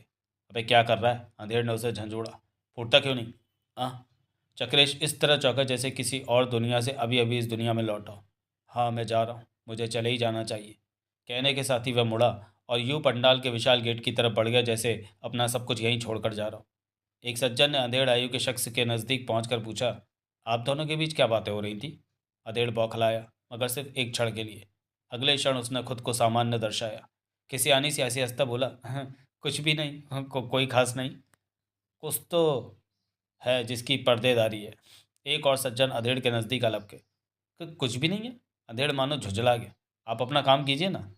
अबे क्या कर रहा है? अंधेड़ ने उसे झंझोड़ा। फूटता क्यों नहीं? हाँ। चक्रेश इस तरह चौंका जैसे किसी और दुनिया से अभी अभी इस दुनिया में लौटा हो। हाँ, मैं जा रहा हूँ, मुझे चले ही जाना चाहिए। कहने के साथ ही वह मुड़ा और यूं पंडाल के विशाल गेट की तरफ बढ़ गया जैसे अपना सब कुछ यहीं छोड़कर जा रहा हो। एक सज्जन ने अंधेड़ आयु के शख्स के नज़दीक पहुंचकर पूछा, आप दोनों के बीच क्या बातें हो रही थी? अधेड़ बौखलाया, मगर सिर्फ एक क्षण के लिए। अगले क्षण उसने खुद को सामान्य दर्शाया। किसी आनी से ऐसे हंसता बोला, कुछ भी नहीं, कोई खास नहीं। कुछ तो है जिसकी पर्देदारी है। एक और सज्जन अधेड़ के नज़दीक आ लपके, कुछ भी नहीं है। अधेड़ मानो झुंझला गया। आप अपना काम कीजिए ना।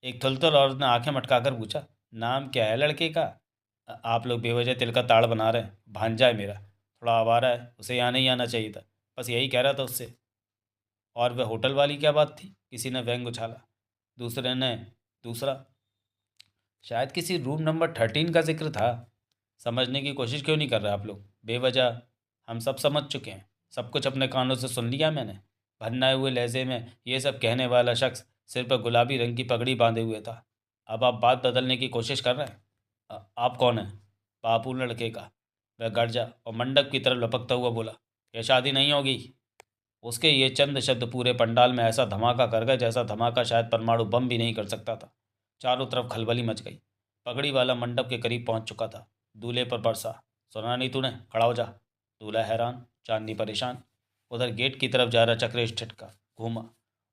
एक थुलथुल औरत ने आंखें मटकाकर पूछा, नाम क्या है लड़के का? आप लोग बेवजह तिल का ताड़ बना रहे हैं। भांजा है मेरा, थोड़ा आवारा है, उसे यहाँ नहीं आना चाहिए था। बस यही कह रहा था उससे। और वह होटल वाली क्या बात थी? किसी ने व्यंग उछाला। दूसरे ने दूसरा शायद किसी रूम नंबर 13 का जिक्र था। समझने की कोशिश क्यों नहीं कर रहे आप लोग? बेवजह हम सब समझ चुके हैं। सब कुछ अपने कानों से सुन लिया मैंने। भन्नाए हुए लहजे में ये सब कहने वाला शख्स सिर पर गुलाबी रंग की पगड़ी बांधे हुए था। अब आप बात बदलने की कोशिश कर रहे हैं। आप कौन हैं? बापू लड़के का। वह गर्जा और मंडप की तरफ लपकता हुआ बोला, यह शादी नहीं होगी। उसके ये चंद शब्द पूरे पंडाल में ऐसा धमाका कर गए जैसा धमाका शायद परमाणु बम भी नहीं कर सकता था। चारों तरफ खलबली मच गई। पगड़ी वाला मंडप के करीब पहुंच चुका था। दूल्हे पर बरसा, सुना नहीं तूने? खड़ा हो जा। दूल्हा हैरान, चांदनी परेशान। उधर गेट की तरफ जा रहा चक्रेश ठिठका, घूमा।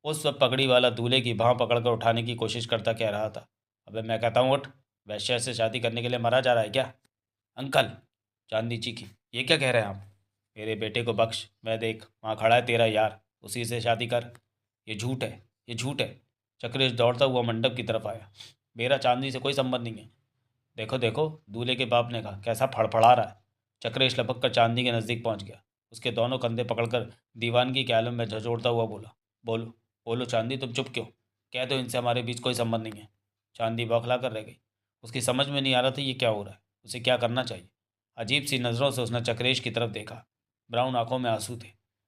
उस वक्त पगड़ी वाला दूल्हे की बाँह पकड़कर उठाने की कोशिश करता कह रहा था, अबे मैं कहता हूँ उठ। वैश्या से शादी करने के लिए मरा जा रहा है क्या? अंकल, चांदनी चीखी, ये क्या कह रहे हैं आप? मेरे बेटे को बख्श। मैं देख, वहाँ खड़ा है तेरा यार, उसी से शादी कर। ये झूठ है, ये झूठ है। चक्रेश दौड़ता हुआ मंडप की तरफ आया। मेरा चांदनी से कोई संबंध नहीं है। देखो देखो, दूल्हे के बाप ने कहा, कैसा फड़फड़ा रहा है। चक्रेश लपक कर चांदनी के नज़दीक पहुंच गया। उसके दोनों कंधे पकड़कर दीवानगी के आलम में झंझोड़ता हुआ बोला, बोलो बोलो चांदनी, तुम चुप क्यों? कह दो इनसे हमारे बीच कोई संबंध नहीं है। चांदी बौखला कर रह गई। उसकी समझ में नहीं आ रहा था ये क्या हो रहा है, उसे क्या करना चाहिए। अजीब सी नज़रों से उसने चक्रेश की तरफ देखा। ब्राउन आंखों में आंसू थे,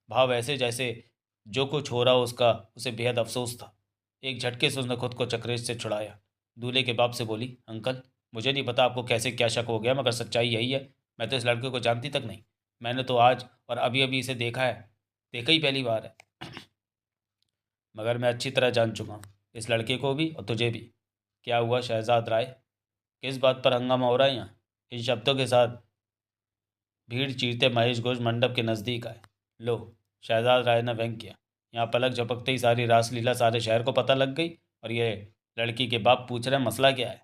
भाव ऐसे जैसे जो कुछ हो रहा हो उसका उसे बेहद अफसोस था। एक झटके से उसने खुद को चक्रेश से छुड़ाया। दूल्हे के बाप से बोली, अंकल, मुझे नहीं पता आपको कैसे क्या शक हो गया, मगर सच्चाई यही है, मैं तो इस लड़के को जानती तक नहीं। मैंने तो आज और अभी अभी इसे देखा है, देखा ही पहली बार है। मगर मैं अच्छी तरह जान चुका हूँ, इस लड़के को भी और तुझे भी। क्या हुआ शहजाद राय, किस बात पर हंगामा हो रहा है यहाँ? इन शब्दों के साथ भीड़ चीरते महेश घोष मंडप के नज़दीक आए। लो, शहजाद राय ने व्यंग किया। यहाँ पलक झपकते ही सारी रासलीला सारे शहर को पता लग गई, और ये लड़की के बाप पूछ रहे हैं मसला क्या है।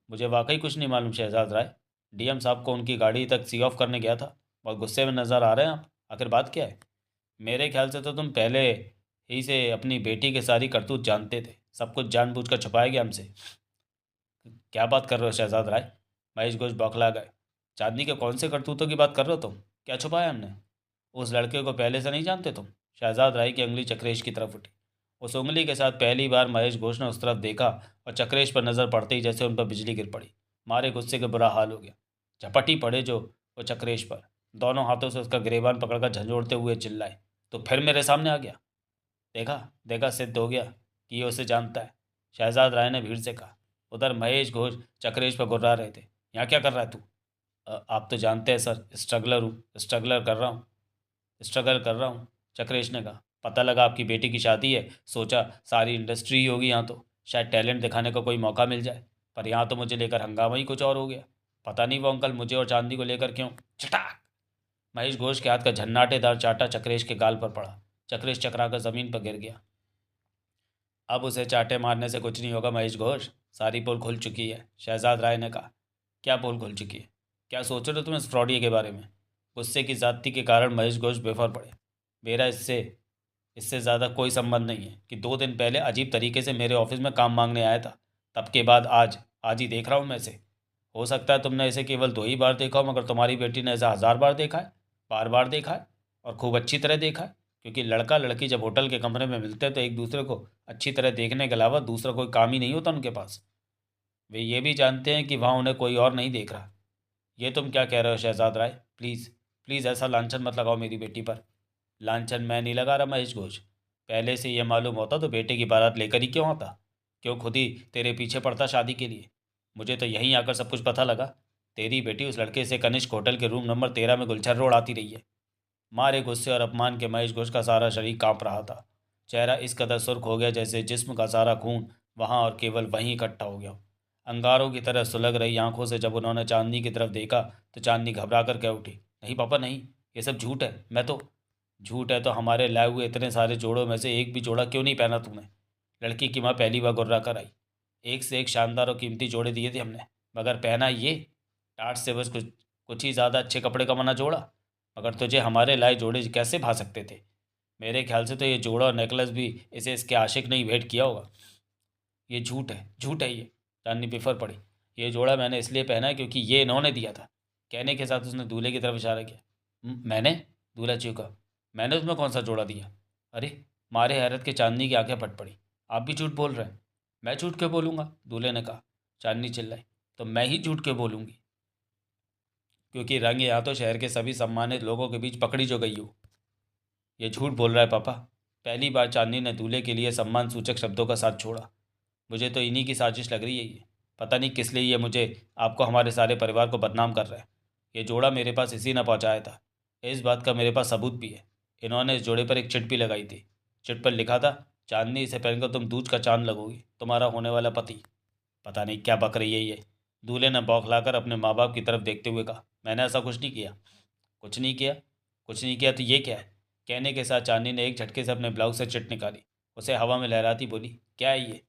मुझे वाकई कुछ नहीं मालूम शहजाद राय। डीएम साहब को उनकी गाड़ी तक सी ऑफ करने गया था। बहुत गुस्से में नज़र आ रहे हैं आप, आखिर बात क्या है? मेरे ख्याल से तो तुम पहले ही से अपनी बेटी के सारी करतूत जानते थे, सब कुछ जानबूझकर छुपाया गया हमसे। क्या बात कर रहे हो शहजाद राय? महेश घोष बौखला गए। चांदनी के कौन से करतूतों की बात कर रहे हो तुम? क्या छुपाया हमने? उस लड़के को पहले से नहीं जानते तुम? शहजाद राय की उंगली चक्रेश की तरफ उठी। उस उंगली के साथ पहली बार महेश घोष ने उस तरफ देखा, और चक्रेश पर नज़र पड़ते ही जैसे उन पर बिजली गिर पड़ी। मारे गुस्से के बुरा हाल हो गया। झपटी पड़े जो वो चक्रेश पर, दोनों हाथों से उसका गिरेबान पकड़कर झंझोड़ते हुए चिल्लाए, तो फिर मेरे सामने आ गया। देखा देखा, सिद्ध हो गया कि ये उसे जानता है, शहजाद राय ने भीड़ से कहा। उधर महेश घोष चक्रेश पर गुर्रा रहे थे। यहाँ क्या कर रहा है तू? आप तो जानते हैं सर, स्ट्रगलर हूँ, स्ट्रगल कर रहा हूँ, चक्रेश ने कहा। पता लगा आपकी बेटी की शादी है, सोचा सारी इंडस्ट्री ही होगी यहाँ तो, शायद टैलेंट दिखाने का कोई मौका मिल जाए। पर यहाँ तो मुझे लेकर हंगामा ही कुछ और हो गया। पता नहीं वो अंकल मुझे और चांदी को लेकर क्यों। चटाक! महेश घोष के हाथ का झन्नाटेदार चाटा चक्रेश के गाल पर पड़ा। चक्रेश चकराकर जमीन पर गिर गया। अब उसे चाटे मारने से कुछ नहीं होगा महेश घोष, सारी पोल खुल चुकी है, शहजाद राय ने कहा। क्या पोल खुल चुकी है? क्या सोच रहे हो तुम इस फ्रॉडिये के बारे में? गुस्से की जाति के कारण महेश घोष बेफर पड़े। मेरा इससे इससे ज़्यादा कोई संबंध नहीं है कि 2 दिन पहले अजीब तरीके से मेरे ऑफिस में काम मांगने आया था, तब के बाद आज आज ही देख रहा हूँ मैं इसे। हो सकता है तुमने इसे केवल 2 ही बार देखा हो, मगर तुम्हारी बेटी ने इसे 1000 बार देखा है, बार बार देखा है, और खूब अच्छी तरह देखा है। क्योंकि लड़का लड़की जब होटल के कमरे में मिलते हैं तो एक दूसरे को अच्छी तरह देखने के अलावा दूसरा कोई काम ही नहीं होता उनके पास। वे ये भी जानते हैं कि वहाँ उन्हें कोई और नहीं देख रहा। ये तुम क्या कह रहे हो शहजाद राय? प्लीज़ प्लीज़ ऐसा लांछन मत लगाओ मेरी बेटी पर। लांछन मैं नहीं लगा रहा महेश घोष। पहले से ये मालूम होता तो बेटे की बारात लेकर ही क्यों आता, क्यों खुद ही तेरे पीछे पड़ता शादी के लिए। मुझे तो यहीं आकर सब कुछ पता लगा। तेरी बेटी उस लड़के से कनिष्क होटल के रूम नंबर 13 में गुलछर रोड आती रही है। मारे गुस्से और अपमान के महेश घोष का सारा शरीर कांप रहा था। चेहरा इस कदर सुर्ख हो गया जैसे जिस्म का सारा खून वहाँ और केवल वहीं इकट्ठा हो गया। अंगारों की तरह सुलग रही आंखों से जब उन्होंने चांदनी की तरफ देखा तो चांदनी घबरा कर कह उठी, नहीं पापा नहीं, ये सब झूठ है। मैं तो झूठ है तो हमारे लाए हुए इतने सारे जोड़ों में से एक भी जोड़ा क्यों नहीं पहना तूने? लड़की की माँ पहली बार गुर्रा कर आई। एक से एक शानदार और कीमती जोड़े दिए थे हमने, मगर पहना ये टाट से बस कुछ कुछ ही ज़्यादा अच्छे कपड़े का मना जोड़ा। मगर तुझे हमारे लाए जोड़े कैसे भा सकते थे? मेरे ख्याल से तो ये जोड़ा और नेकलेस भी इसे इसके आशिक ने ही भेंट किया होगा। ये झूठ है ये। चांदनी बिफर पड़ी। ये जोड़ा मैंने इसलिए पहना है क्योंकि ये इन्होंने दिया था। कहने के साथ उसने दूल्हे की तरफ इशारा किया। मैंने?" दूल्हा चौंका। मैंने उसमें कौन सा जोड़ा दिया?" अरे! मारे हैरत के चांदनी की आंखें फट पड़ी। आप भी झूठ बोल रहे हैं? मैं झूठ क्यों बोलूँगा? दूल्हे ने कहा। चांदनी चिल्लाई। तो मैं ही झूठ क्यों बोलूँगी? क्योंकि रंग यहाँ तो शहर के सभी सम्मानित लोगों के बीच पकड़ी जो गई हो। ये झूठ बोल रहा है पापा। पहली बार चांदनी ने दूल्हे के लिए सम्मान सूचक शब्दों का साथ छोड़ा। मुझे तो इन्हीं की साजिश लग रही है ये। पता नहीं किस लिए ये मुझे, आपको, हमारे सारे परिवार को बदनाम कर रहा है। ये जोड़ा मेरे पास इसी ने पहुंचाया था। इस बात का मेरे पास सबूत भी है। इन्होंने इस जोड़े पर एक चिट भी लगाई थी। चिट पर लिखा था, चांदनी इसे पहनकर तुम दूज का चांद लगोगी, तुम्हारा होने वाला पति। पता नहीं क्या बक रही है ये। दूल्हे ने बौखलाकर अपने माँ बाप की तरफ देखते हुए कहा, मैंने ऐसा कुछ नहीं किया। कुछ नहीं किया? कुछ नहीं किया तो ये क्या है? कहने के साथ चांदनी ने एक झटके से अपने ब्लाउज से चिट निकाली, उसे हवा में लहराती बोली, क्या है ये?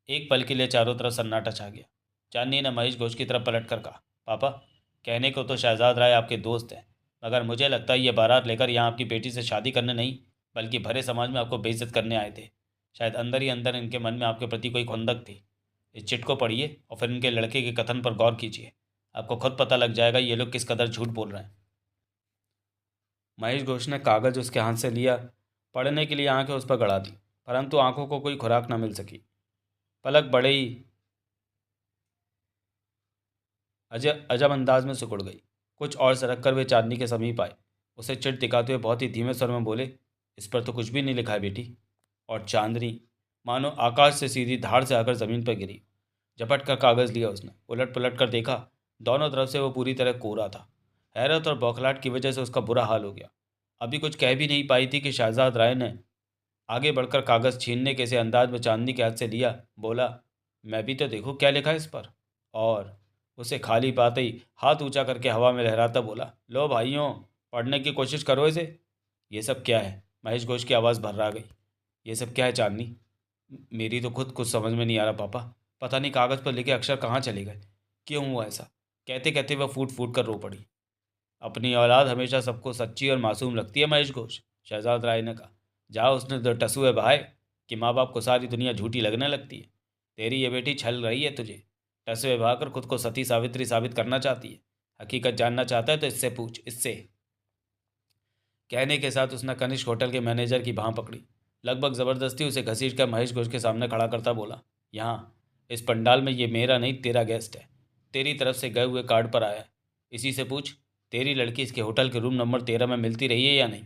एक पल के लिए चारों तरफ सन्नाटा छा गया। चांदनी ने महेश घोष की तरफ पलट कर कहा, पापा, कहने को तो शहजाद राय आपके दोस्त हैं, मगर मुझे लगता है ये बारात लेकर यहाँ आपकी बेटी से शादी करने नहीं, बल्कि भरे समाज में आपको बेइज्जत करने आए थे। शायद अंदर ही अंदर इनके मन में आपके प्रति कोई खुंदक थी। इस चिट को पढ़िए और फिर इनके लड़के के कथन पर गौर कीजिए। आपको खुद पता लग जाएगा ये लोग किस कदर झूठ बोल रहे हैं। महेश घोष ने कागज उसके हाथ से लिया। पढ़ने के लिए आंखें उस पर गड़ा दी, परंतु आंखों को कोई खुराक न मिल सकी। पलक बड़े ही अजय अजब अंदाज में सिकुड़ गई। कुछ और सरक कर वे चांदनी के समीप आए। उसे चिढ़ दिखाते हुए बहुत ही धीमे स्वर में बोले, इस पर तो कुछ भी नहीं लिखा है बेटी। और चांदनी मानो आकाश से सीधी धार से आकर जमीन पर गिरी। झपट कर कागज लिया उसने, उलट पलट कर देखा। दोनों तरफ से वो पूरी तरह कोरा था। हैरत और बौखलाहट की वजह से उसका बुरा हाल हो गया। अभी कुछ कह भी नहीं पाई थी कि शहजाद राय ने आगे बढ़कर कागज छीनने के से अंदाज में चांदनी के हाथ से लिया। बोला, मैं भी तो देखूं क्या लिखा है इस पर। और उसे खाली पाते ही हाथ ऊंचा करके हवा में लहराता बोला, लो भाइयों, पढ़ने की कोशिश करो इसे। ये सब क्या है? महेश घोष की आवाज़ भर्रा गई। ये सब क्या है चांदनी? मेरी तो खुद कुछ समझ में नहीं आ रहा पापा। पता नहीं कागज़ पर लिखे अक्षर कहाँ चले गए। क्यों हुआ ऐसा? कहते कहते वह फूट फूट कर रो पड़ी। अपनी औलाद हमेशा सबको सच्ची और मासूम लगती है महेश घोष, शहजाद राय ने कहा। जाओ उसने तो टसुए बहाए कि माँ बाप को सारी दुनिया झूठी लगने लगती है। तेरी ये बेटी छल रही है तुझे। टसुए बहाकर खुद को सती सावित्री साबित करना चाहती है। हकीकत जानना चाहता है तो इससे पूछ, इससे। कहने के साथ उसने कनिष्क होटल के मैनेजर की बाँह पकड़ी। लगभग ज़बरदस्ती उसे घसीट कर महेश घोष के सामने खड़ा करता बोला, यहाँ इस पंडाल में ये मेरा नहीं तेरा गेस्ट है। तेरी तरफ से गए हुए कार्ड पर आया है। इसी से पूछ, तेरी लड़की इसके होटल के रूम नंबर 13 में मिलती रही है या नहीं?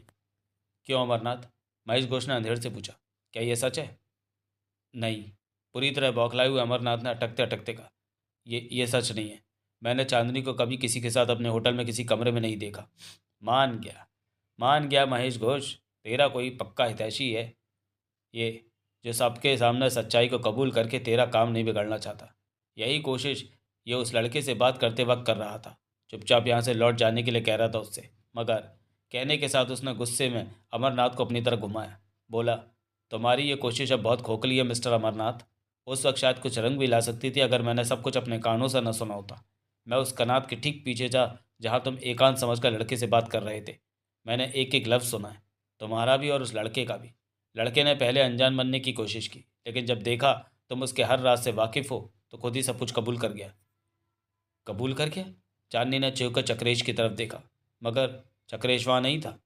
क्यों अमरनाथ? महेश घोष ने अंधेर से पूछा। क्या ये सच है? नहीं। पूरी तरह बौखलाए हुए अमरनाथ ने अटकते अटकते कहा, ये सच नहीं है। मैंने चांदनी को कभी किसी के साथ अपने होटल में किसी कमरे में नहीं देखा। मान गया महेश घोष, तेरा कोई पक्का हितैषी है ये, जो सबके सामने सच्चाई को कबूल करके तेरा काम नहीं बिगड़ना चाहता। यही कोशिश ये उस लड़के से बात करते वक्त कर रहा था। चुपचाप यहाँ से लौट जाने के लिए कह रहा था उससे, मगर कहने के साथ उसने गुस्से में अमरनाथ को अपनी तरफ घुमाया। बोला, तुम्हारी ये कोशिश अब बहुत खोखली है मिस्टर अमरनाथ। उस वक्त शायद कुछ रंग भी ला सकती थी अगर मैंने सब कुछ अपने कानों से न सुना होता। मैं उस कनात के ठीक पीछे था जहाँ तुम एकांत समझकर लड़के से बात कर रहे थे। मैंने एक एक लफ्ज़ सुना है, तुम्हारा भी और उस लड़के का भी। लड़के ने पहले अनजान बनने की कोशिश की, लेकिन जब देखा तुम उसके हर राज से वाकिफ़ हो तो खुद ही सब कुछ कबूल कर गया। कबूल कर गया? चांदनी ने चौंक कर चक्रेश की तरफ देखा, मगर चक्रेश वहाँ नहीं था।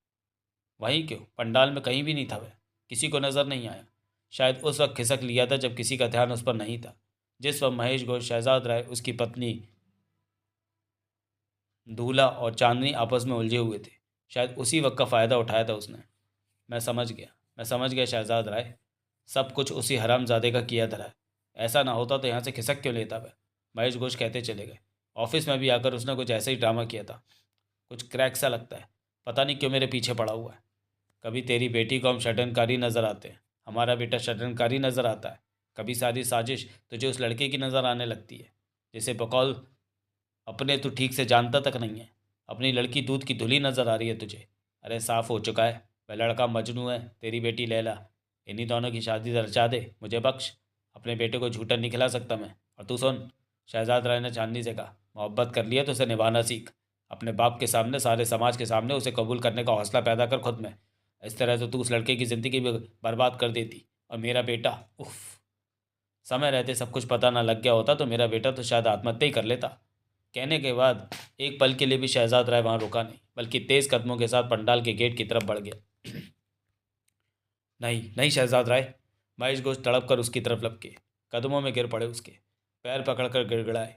वहीं क्यों, पंडाल में कहीं भी नहीं था वह। किसी को नज़र नहीं आया। शायद उस वक्त खिसक लिया था जब किसी का ध्यान उस पर नहीं था। जिस वक्त महेश घोष, शहजाद राय, उसकी पत्नी दूल्हा और चांदनी आपस में उलझे हुए थे, शायद उसी वक्त का फ़ायदा उठाया था उसने। मैं समझ गया शहजाद राय। सब कुछ उसी हरामजादे का किया धरा है। ऐसा ना होता तो यहाँ से खिसक क्यों लेता वह? महेश घोष कहते चले गए। ऑफिस में भी आकर उसने कुछ ऐसा ही ड्रामा किया था। कुछ क्रैक सा लगता है। पता नहीं क्यों मेरे पीछे पड़ा हुआ है। कभी तेरी बेटी को हम षड्यंत्रकारी नज़र आते हैं, हमारा बेटा षड्यंत्रकारी नज़र आता है। कभी सारी साजिश तुझे उस लड़के की नज़र आने लगती है, जिसे बकौल अपने तू ठीक से जानता तक नहीं है। अपनी लड़की दूध की धुली नज़र आ रही है तुझे। अरे साफ हो चुका है, वह लड़का मजनू है, तेरी बेटी लैला। इन्हीं दोनों की शादी रचा दे, मुझे बख्श। अपने बेटे को झूठा नहीं खिला सकता मैं। और तू सुन, शहजाद राय ने चांदनी से कहा, मोहब्बत कर लिया तो उसे निभाना सीख। अपने बाप के सामने, सारे समाज के सामने उसे कबूल करने का हौसला पैदा कर खुद में। इस तरह तो तू उस लड़के की ज़िंदगी भी बर्बाद कर देती। और मेरा बेटा, उफ, समय रहते सब कुछ पता ना लग गया होता तो मेरा बेटा तो शायद आत्महत्या ही कर लेता। कहने के बाद एक पल के लिए भी शहजाद राय वहाँ रुका नहीं, बल्कि तेज कदमों के साथ पंडाल के गेट की तरफ बढ़ गया। नहीं नहीं शहजाद राय। महेश घोष तड़प कर उसकी तरफ लपके, कदमों में गिर पड़े उसके, पैर पकड़कर गिड़गिड़ाए।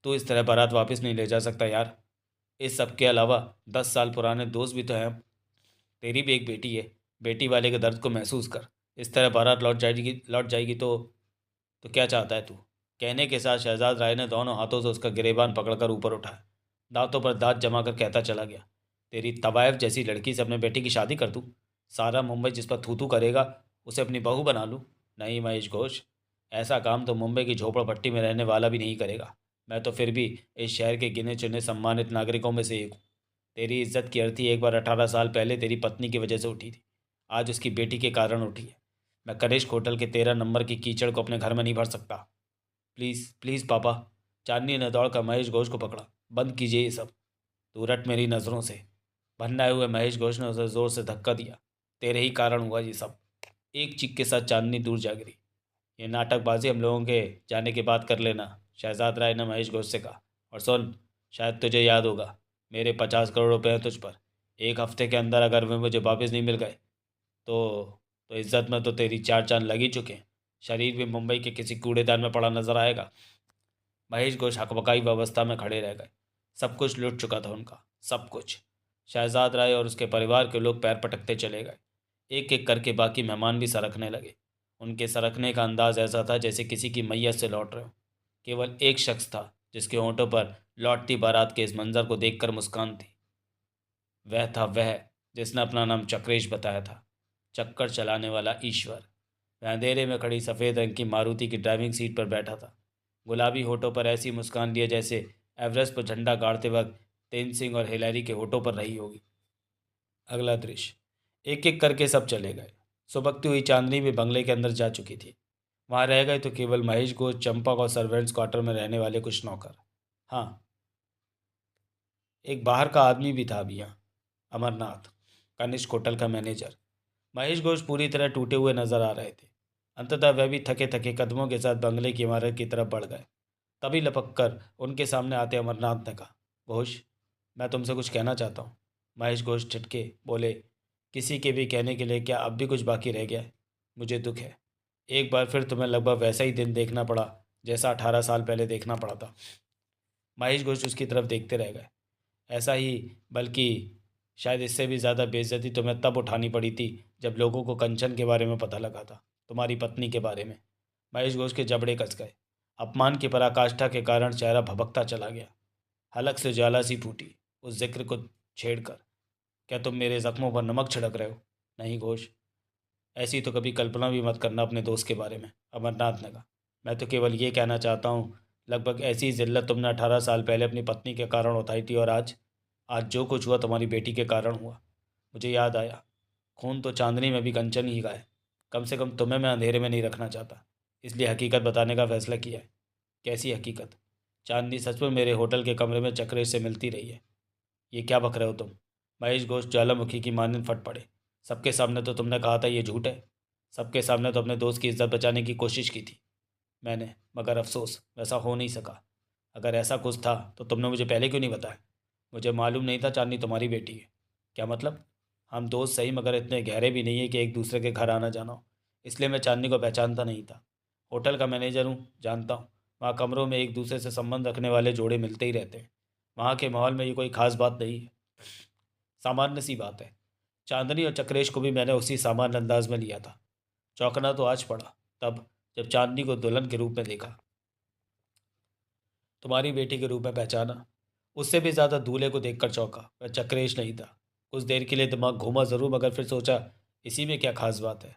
तू इस तरह बारात वापस नहीं ले जा सकता यार। इस सब के अलावा 10 साल पुराने दोस्त भी तो हैं। तेरी भी एक बेटी है। बेटी वाले के दर्द को महसूस कर। इस तरह बारात लौट जाएगी तो क्या चाहता है तू? कहने के साथ शहजाद राय ने दोनों हाथों से उसका गिरेबान पकड़कर ऊपर उठाया। दांतों पर दांत जमा कर कहता चला गया, तेरी तवायफ जैसी लड़की से अपने बेटे की शादी कर दूँ? सारा मुंबई जिस पर थू थू करेगा उसे अपनी बहू बना लूँ? नहीं महेश घोष, ऐसा काम तो मुंबई की झोपड़पट्टी में रहने वाला भी नहीं करेगा। मैं तो फिर भी इस शहर के गिने चुने सम्मानित नागरिकों में से एक हूँ। तेरी इज्जत की अर्थी एक बार 18 साल पहले तेरी पत्नी की वजह से उठी थी, आज उसकी बेटी के कारण उठी है। मैं कनिष्क होटल के 13 नंबर की कीचड़ को अपने घर में नहीं भर सकता। प्लीज़ प्लीज़ पापा। चांदनी ने दौड़कर महेश घोष को पकड़ा। बंद कीजिए ये सब। तू रट मेरी नज़रों से। भन्नाए हुए महेश घोष ने उसे ज़ोर से धक्का दिया। तेरे ही कारण हुआ ये सब। एक चीख के साथ चांदनी दूर जा गिरी। ये नाटकबाजी हम लोगों के जाने के बाद कर लेना, शहजाद राय ने महेश घोष से कहा। और सुन, शायद तुझे याद होगा, मेरे 50 करोड़ रुपए हैं तुझ पर। एक हफ्ते के अंदर अगर वे मुझे वापस नहीं मिल गए तो इज्जत में तो तेरी 4 चांद लग ही चुके हैं। शरीर भी मुंबई के किसी कूड़ेदान में पड़ा नजर आएगा। महेश घोष हकबकाई अवस्था में खड़े रह गए। सब कुछ लुट चुका था उनका, सब कुछ। शहजाद राय और उसके परिवार के लोग पैर पटकते चले गए। एक एक करके बाकी मेहमान भी सरकने लगे। उनके सरकने का अंदाज ऐसा था जैसे किसी की मैयत से लौट रहे हो। केवल एक शख्स था जिसके होंठों पर लौटती बारात के इस मंजर को देखकर मुस्कान थी। वह था वह जिसने अपना नाम चक्रेश बताया था, चक्कर चलाने वाला ईश्वर। वह अंधेरे में खड़ी सफ़ेद रंग की मारुति की ड्राइविंग सीट पर बैठा था। गुलाबी होठों पर ऐसी मुस्कान लिए जैसे एवरेस्ट पर झंडा गाड़ते वक्त तेन सिंह और हिलैरी के होठों पर रही होगी। अगला दृश्य। एक एक करके सब चले गए। सुबकती हुई चांदनी भी बंगले के अंदर जा चुकी थी। वहां रह गए तो केवल महेश घोष, चंपक और सर्वेंट्स क्वार्टर में रहने वाले कुछ नौकर। हाँ, एक बाहर का आदमी भी था अभी यहाँ, अमरनाथ, कनिष्क होटल का मैनेजर। महेश घोष पूरी तरह टूटे हुए नजर आ रहे थे। अंततः वह भी थके थके कदमों के साथ बंगले की इमारत की तरफ बढ़ गए। तभी लपक कर उनके सामने आते अमरनाथ ने कहा, घोष, मैं तुमसे कुछ कहना चाहता हूँ। महेश घोष झटके बोले, किसी के भी कहने के लिए क्या अब भी कुछ बाकी रह गया है? मुझे दुख है। एक बार फिर तुम्हें लगभग वैसा ही दिन देखना पड़ा जैसा 18 साल पहले देखना पड़ा था। महेश घोष उसकी तरफ देखते रह गए। ऐसा ही, बल्कि शायद इससे भी ज़्यादा बेइज्जती तुम्हें तब उठानी पड़ी थी जब लोगों को कंचन के बारे में पता लगा था, तुम्हारी पत्नी के बारे में। महेश घोष के जबड़े कस गए। अपमान की पराकाष्ठा के कारण चेहरा भभकता चला गया। हलक से ज्वाला सी फूटी उस जिक्र को छेड़कर। क्या तुम मेरे जख्मों पर नमक छिड़क रहे हो? नहीं घोष, ऐसी तो कभी कल्पना भी मत करना अपने दोस्त के बारे में, अमरनाथ ने कहा। मैं तो केवल ये कहना चाहता हूँ, लगभग ऐसी जिल्लत तुमने 18 साल पहले अपनी पत्नी के कारण उठाई थी, और आज आज जो कुछ हुआ तुम्हारी बेटी के कारण हुआ। मुझे याद आया, खून तो चांदनी में भी कंचन ही का है। कम से कम तुम्हें मैं अंधेरे में नहीं रखना चाहता, इसलिए हकीकत बताने का फैसला किया है। कैसी हकीकत? चांदनी सच में मेरे होटल के कमरे में चक्रेश से मिलती रही है। ये क्या बक रहे हो तुम? महेश घोष ज्वालामुखी की मानंद फट पड़े। सबके सामने तो तुमने कहा था ये झूठ है। सबके सामने तो अपने दोस्त की इज्जत बचाने की कोशिश की थी मैंने, मगर अफसोस वैसा हो नहीं सका। अगर ऐसा कुछ था तो तुमने मुझे पहले क्यों नहीं बताया? मुझे मालूम नहीं था चांदनी तुम्हारी बेटी है। क्या मतलब? हम दोस्त सही, मगर इतने गहरे भी नहीं है कि एक दूसरे के घर आना जाना हो। इसलिए मैं चांदनी को पहचानता नहीं था। होटल का मैनेजर हूँ, जानता हूँ। वहाँ कमरों में एक दूसरे से संबंध रखने वाले जोड़े मिलते ही रहते हैं। वहाँ के माहौल में ये कोई खास बात नहीं है, सामान्य सी बात है। चांदनी और चक्रेश को भी मैंने उसी सामान्य अंदाज में लिया था। चौंकना तो आज पड़ा तब, जब चांदनी को दुल्हन के रूप में देखा, तुम्हारी बेटी के रूप में पहचाना। उससे भी ज़्यादा दूल्हे को देखकर चौंका। वह चक्रेश नहीं था। कुछ देर के लिए दिमाग घूमा ज़रूर, मगर फिर सोचा, इसी में क्या खास बात है?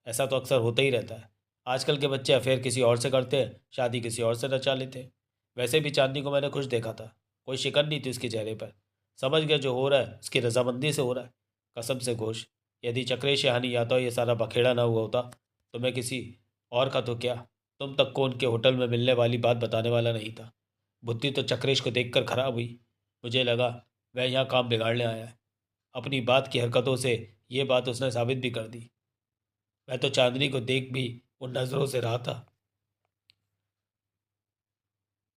ऐसा तो अक्सर होता ही रहता है। आजकल के बच्चे अफेयर किसी और से करते हैं, शादी किसी और से रचा लेते हैं। वैसे भी चांदनी को मैंने खुश देखा था। कोई शिकन नहीं थी उसके चेहरे पर। समझ गया जो हो रहा है उसकी रजामंदी से हो रहा है। कसम से घोष, यदि चक्रेश यहाँ नहीं आता, ये सारा बखेड़ा ना हुआ होता, तो मैं किसी और का तो क्या, तुम तक को उनके होटल में मिलने वाली बात बताने वाला नहीं था। बुद्धि तो चक्रेश को देखकर खराब हुई। मुझे लगा वह यहाँ काम बिगाड़ने आया है। अपनी बात की हरकतों से ये बात उसने साबित भी कर दी। मैं तो चांदनी को देख भी उन नज़रों से रहा था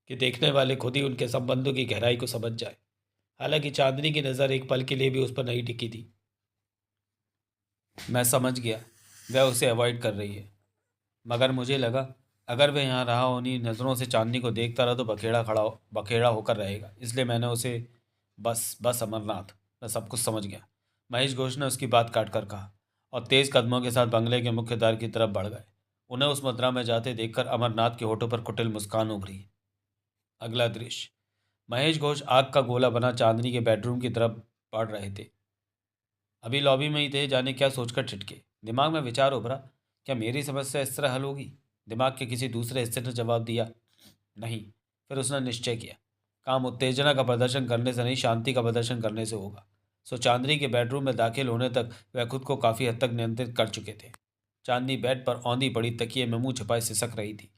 कि देखने वाले खुद ही उनके संबंधों की गहराई को समझ जाए। हालांकि चांदनी की नज़र एक पल के लिए भी उस पर नहीं टिकी थी। मैं समझ गया वह उसे अवॉइड कर रही है, मगर मुझे लगा अगर वह यहाँ रहा उन्हीं नज़रों से चांदनी को देखता रहा तो बखेड़ा होकर रहेगा। इसलिए मैंने उसे, बस बस अमरनाथ, मैं सब कुछ समझ गया, महेश घोष ने उसकी बात काट कर कहा, और तेज़ कदमों के साथ बंगले के मुख्य द्वार की तरफ बढ़ गए। उन्हें उस मुद्रा में जाते देखकर अमरनाथ के होठों पर कुटिल मुस्कान उभरी। अगला दृश्य। महेश घोष आग का गोला बना चांदनी के बेडरूम की तरफ बढ़ रहे थे। अभी लॉबी में ही थे, जाने क्या सोचकर छिटके। दिमाग में विचार उभरा, क्या मेरी समस्या इस तरह हल होगी? दिमाग के किसी दूसरे हिस्से ने जवाब दिया, नहीं। फिर उसने निश्चय किया, काम उत्तेजना का प्रदर्शन करने से नहीं, शांति का प्रदर्शन करने से होगा। सो चांदनी के बेडरूम में दाखिल होने तक वह खुद को काफ़ी हद तक नियंत्रित कर चुके थे। चांदनी बेड पर औंधी पड़ी तकिए में मुंह छुपाए सिसक रही थी।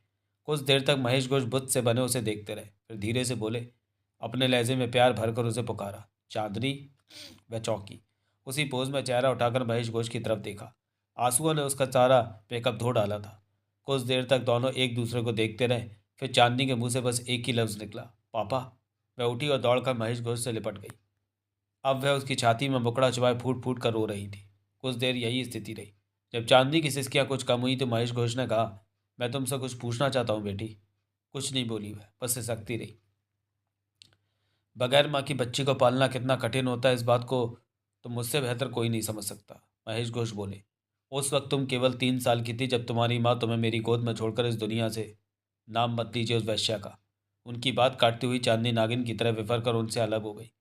कुछ देर तक महेश घोष बुत से बने उसे देखते रहे, फिर धीरे से बोले, अपने लहजे में प्यार भरकर उसे पुकारा, चांदनी। वह चौंकी। उसी पोज में चेहरा उठाकर महेश घोष की तरफ देखा। आंसुओं ने उसका सारा मेकअप धो डाला था। कुछ देर तक दोनों एक दूसरे को देखते रहे, फिर चांदनी के मुंह से बस एक ही लफ्ज़ निकला, पापा। वह उठी और दौड़कर महेश घोष से लिपट गई। अब वह उसकी छाती में मुकड़ा चुभाए फूट फूट कर रो रही थी। कुछ देर यही स्थिति रही। जब चांदनी की सिसकियाँ कुछ कम हुई तो महेश घोष ने कहा, मैं तुमसे कुछ पूछना चाहता हूँ बेटी। कुछ नहीं बोली वह, बस सिसकती रही। बगैर माँ की बच्ची को पालना कितना कठिन होता है, इस बात को तो मुझसे बेहतर कोई नहीं समझ सकता, महेश घोष बोले। उस वक्त तुम केवल 3 साल की थी जब तुम्हारी माँ तुम्हें मेरी गोद में छोड़कर इस दुनिया से, नाम मत लीजिए उस वैश्या का। उनकी बात काटती हुई चांदनी नागिन की तरह विफर कर उनसे अलग हो गई।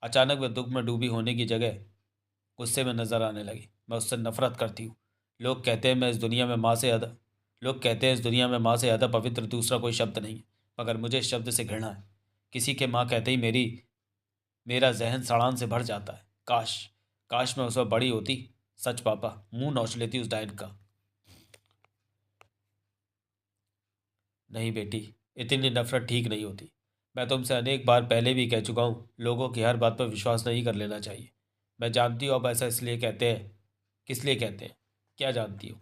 अचानक वह दुख में डूबी होने की जगह गुस्से में नजर आने लगी। मैं उससे नफरत करती हूँ। लोग कहते हैं मैं इस दुनिया में माँ से ज़्यादा लोग कहते हैं इस दुनिया में माँ से ज़्यादा पवित्र दूसरा कोई शब्द नहीं है, मगर मुझे इस शब्द से घृणा है। किसी के माँ कहते ही मेरा जहन सड़ान से भर जाता है। काश काश मैं उस वक्त बड़ी होती। सच पापा, मुंह नोच लेती उस डायन का। नहीं बेटी, इतनी नफरत ठीक नहीं होती। मैं तुमसे अनेक बार पहले भी कह चुका हूँ, लोगों की हर बात पर विश्वास नहीं कर लेना चाहिए। मैं जानती हूँ अब ऐसा इसलिए कहते हैं। किस लिए कहते हैं? क्या जानती हो?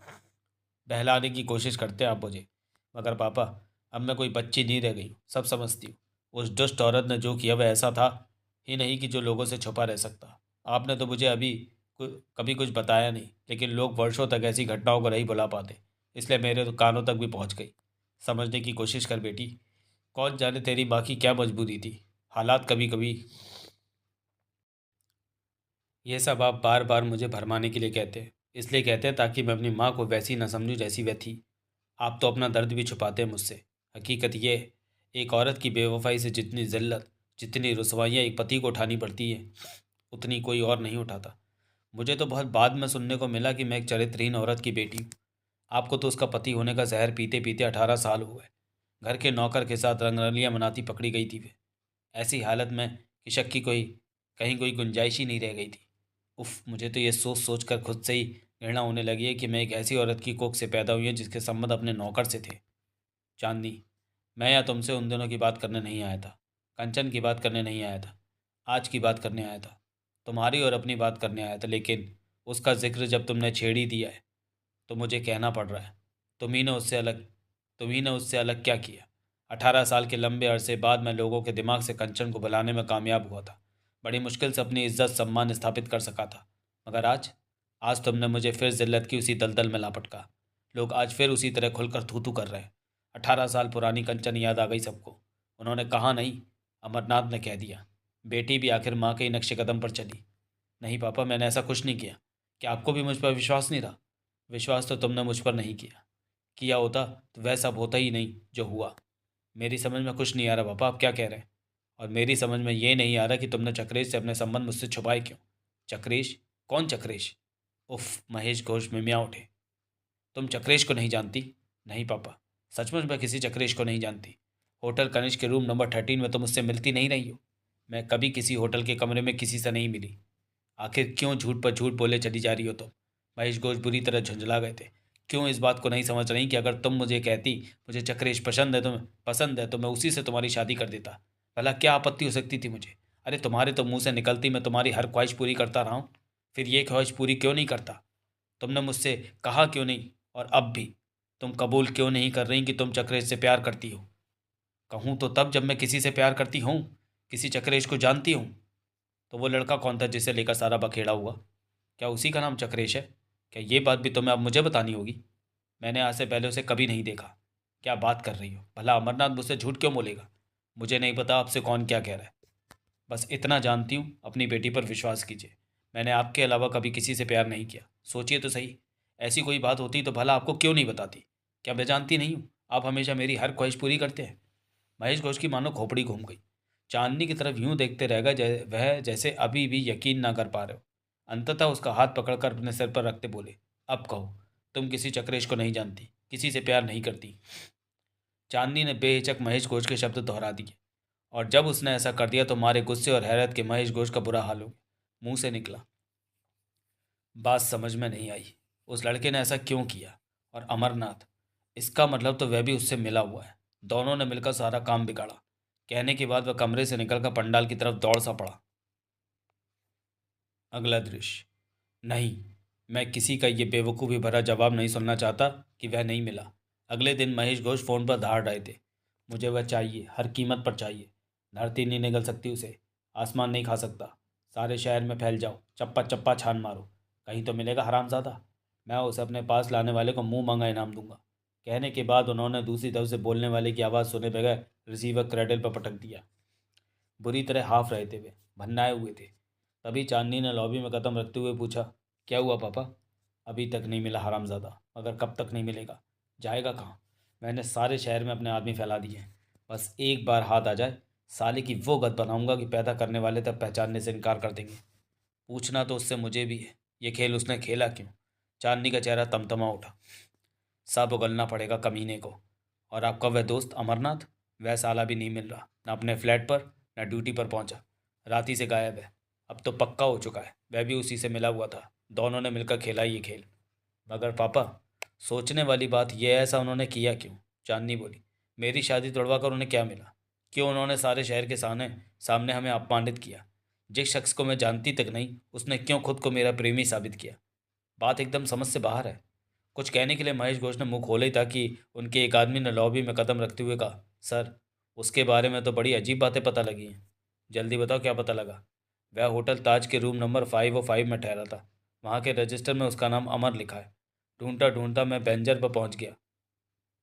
बहलाने की कोशिश करते हैं आप मुझे। मगर पापा, अब मैं कोई बच्ची नहीं रह गई हूँ, सब समझती हूँ। उस दुष्ट औरत ने जो किया वह ऐसा था ही नहीं कि जो लोगों से छुपा रह सकता। आपने तो मुझे कभी कुछ बताया नहीं, लेकिन लोग वर्षों तक ऐसी घटनाओं को नहीं भुला पाते, इसलिए मेरे तो कानों तक भी पहुँच गई। समझने की कोशिश कर बेटी। कौन जाने तेरी माँ की क्या मजबूरी थी। हालात कभी कभी ये सब आप बार बार मुझे भरमाने के लिए कहते हैं, इसलिए कहते हैं ताकि मैं अपनी माँ को वैसी न समझूं जैसी वह थी। आप तो अपना दर्द भी छुपाते हैं मुझसे। हकीकत ये है, एक औरत की बेवफाई से जितनी जिल्लत, जितनी रुसवाइयाँ एक पति को उठानी पड़ती है, उतनी कोई और नहीं उठाता। मुझे तो बहुत बाद में सुनने को मिला कि मैं एक चरित्रहीन औरत की बेटी हूँ। आपको तो उसका पति होने का जहर पीते पीते 18 साल हो गए। घर के नौकर के साथ रंगरलियाँ मनाती पकड़ी गई थी वे, ऐसी हालत में कि शक की कहीं कोई गुंजाइश ही नहीं रह गई थी। उफ, मुझे तो ये सोच सोच कर खुद से ही घृणा होने लगी है कि मैं एक ऐसी औरत की कोख से पैदा हुई हूँ जिसके संबंध अपने नौकर से थे। चांदनी, मैं या तुमसे उन दिनों की बात करने नहीं आया था। कंचन की बात करने नहीं आया था। आज की बात करने आया था। तुम्हारी और अपनी बात करने आया था, लेकिन उसका जिक्र जब तुमने छेड़ ही दिया है तो मुझे कहना पड़ रहा है। तुम्ही ने उससे अलग तुम्ही ने उससे अलग क्या किया? 18 साल के लंबे अरसे बाद मैं लोगों के दिमाग से कंचन को भुलाने में कामयाब हुआ था। बड़ी मुश्किल से अपनी इज्जत सम्मान स्थापित कर सका था। मगर आज आज तुमने मुझे फिर जिल्लत की उसी दलदल में लापटका। लोग आज फिर उसी तरह खुलकर थू थू कर रहे हैं। 18 साल पुरानी कंचन याद आ गई सबको। उन्होंने कहा नहीं, अमरनाथ ने कह दिया। बेटी भी आखिर माँ के ही नक्शे कदम पर चली। नहीं पापा, मैंने ऐसा कुछ नहीं किया। क्या आपको भी मुझ पर विश्वास नहीं रहा? विश्वास तो तुमने मुझ पर नहीं किया। किया होता तो वह सब होता ही नहीं जो हुआ। मेरी समझ में कुछ नहीं आ रहा पापा, आप क्या कह रहे हैं? और मेरी समझ में ये नहीं आ रहा कि तुमने चक्रेश से अपने संबंध मुझसे छुपाए क्यों। चक्रेश? कौन चक्रेश? उफ, महेश घोष मिमिया उठे। तुम चक्रेश को नहीं जानती? नहीं पापा, सचमुच मैं किसी चक्रेश को नहीं जानती। होटल कनिष्क के रूम नंबर 13 में तुम मुझसे मिलती नहीं रही हो। मैं कभी किसी होटल के कमरे में किसी से नहीं मिली। आखिर क्यों झूठ पर झूठ बोले चली जा रही हो तुम? महेश घोष बुरी तरह झुंझला गए थे। क्यों इस बात को नहीं समझ रही कि अगर तुम मुझे कहती मुझे चक्रेश पसंद है तो मैं उसी से तुम्हारी शादी कर देता। भला क्या आपत्ति हो सकती थी मुझे? अरे तुम्हारे तो मुंह से निकलती मैं तुम्हारी हर ख्वाहिश पूरी करता रहा हूँ। फिर ये ख्वाहिश पूरी क्यों नहीं करता? तुमने मुझसे कहा क्यों नहीं? और अब भी तुम कबूल क्यों नहीं कर रही कि तुम चक्रेश से प्यार करती हो? कहूँ तो तब जब मैं किसी से प्यार करती हूँ, किसी चक्रेश को जानती हूँ। तो वो लड़का कौन था जिसे लेकर सारा बखेड़ा हुआ? क्या उसी का नाम चक्रेश है? क्या ये बात भी तुम्हें अब मुझे बतानी होगी? मैंने आज से पहले उसे कभी नहीं देखा। क्या बात कर रही हो? भला अमरनाथ मुझसे झूठ क्यों बोलेगा? मुझे नहीं पता आपसे कौन क्या कह रहा है। बस इतना जानती हूँ, अपनी बेटी पर विश्वास कीजिए। मैंने आपके अलावा कभी किसी से प्यार नहीं किया। सोचिए तो सही, ऐसी कोई बात होती तो भला आपको क्यों नहीं बताती? क्या मैं जानती नहीं हूँ आप हमेशा मेरी हर ख्वाहिश पूरी करते हैं? महेश घोष की मानो खोपड़ी घूम गई। चांदनी की तरफ यूं देखते रह गए वह जैसे अभी भी यकीन ना कर पा रहे हो। अंततः उसका हाथ पकड़कर अपने सिर पर रखते बोले, अब कहो, तुम किसी चक्रेश को नहीं जानती, किसी से प्यार नहीं करती। चांदनी ने बेहिचक महेश घोष के शब्द दोहरा दिए, और जब उसने ऐसा कर दिया तो मारे गुस्से और हैरत के महेश घोष का बुरा हाल हो गया। मुंह से निकला, बात समझ में नहीं आई। उस लड़के ने ऐसा क्यों किया? और अमरनाथ, इसका मतलब तो वह भी उससे मिला हुआ है। दोनों ने मिलकर सारा काम बिगाड़ा। कहने के बाद वह कमरे से निकलकर पंडाल की तरफ दौड़ सा पड़ा। अगला दृश्य। नहीं, मैं किसी का ये बेवकूफ़ी भरा जवाब नहीं सुनना चाहता कि वह नहीं मिला। अगले दिन महेश घोष फ़ोन पर धार रहे थे। मुझे वह चाहिए, हर कीमत पर चाहिए। धरती नहीं निगल सकती उसे, आसमान नहीं खा सकता। सारे शहर में फैल जाओ, चप्पा चप्पा छान मारो, कहीं तो मिलेगा हरामज़ादा। मैं उसे अपने पास लाने वाले को मुंह मांगा इनाम दूंगा। कहने के बाद उन्होंने दूसरी तरफ से बोलने वाले की आवाज़ सुने बगैर रिसीवर क्रेडल पर पटक दिया। बुरी तरह हाफ रहे थे वे, भन्नाए हुए थे। तभी चांदनी ने लॉबी में कदम रखते हुए पूछा, क्या हुआ पापा? अभी तक नहीं मिला हरामज़ादा। मगर कब तक नहीं मिलेगा? जाएगा कहाँ? मैंने सारे शहर में अपने आदमी फैला दिए हैं। बस एक बार हाथ आ जाए, साले की वो गत बनाऊंगा कि पैदा करने वाले तक पहचानने से इनकार कर देंगे। पूछना तो उससे मुझे भी है, ये खेल उसने खेला क्यों? चांदनी का चेहरा तमतमा उठा। सब उगलना पड़ेगा कमीने को। और आपका वह दोस्त अमरनाथ? वह साला भी नहीं मिल रहा, न अपने फ्लैट पर न ड्यूटी पर पहुंचा। रात ही से गायब है। अब तो पक्का हो चुका है वह भी उसी से मिला हुआ था। दोनों ने मिलकर खेला ये खेल। मगर पापा, सोचने वाली बात यह है, ऐसा उन्होंने किया क्यों? चांदनी बोली। मेरी शादी तोड़वा कर उन्हें क्या मिला? क्यों उन्होंने सारे शहर के सामने सामने हमें अपमानित किया? जिस शख्स को मैं जानती तक नहीं, उसने क्यों खुद को मेरा प्रेमी साबित किया? बात एकदम समझ से बाहर है। कुछ कहने के लिए महेश घोष ने मुंह खोला ही था कि उनके एक आदमी ने लॉबी में कदम रखते हुए कहा, सर, उसके बारे में तो बड़ी अजीब बातें पता लगी हैं। जल्दी बताओ क्या पता लगा? वह होटल ताज के रूम नंबर 505 में ठहरा था। वहाँ के रजिस्टर में उसका नाम अमर लिखा है। ढूंढता ढूंढता मैं बेंजर पर पहुँच गया।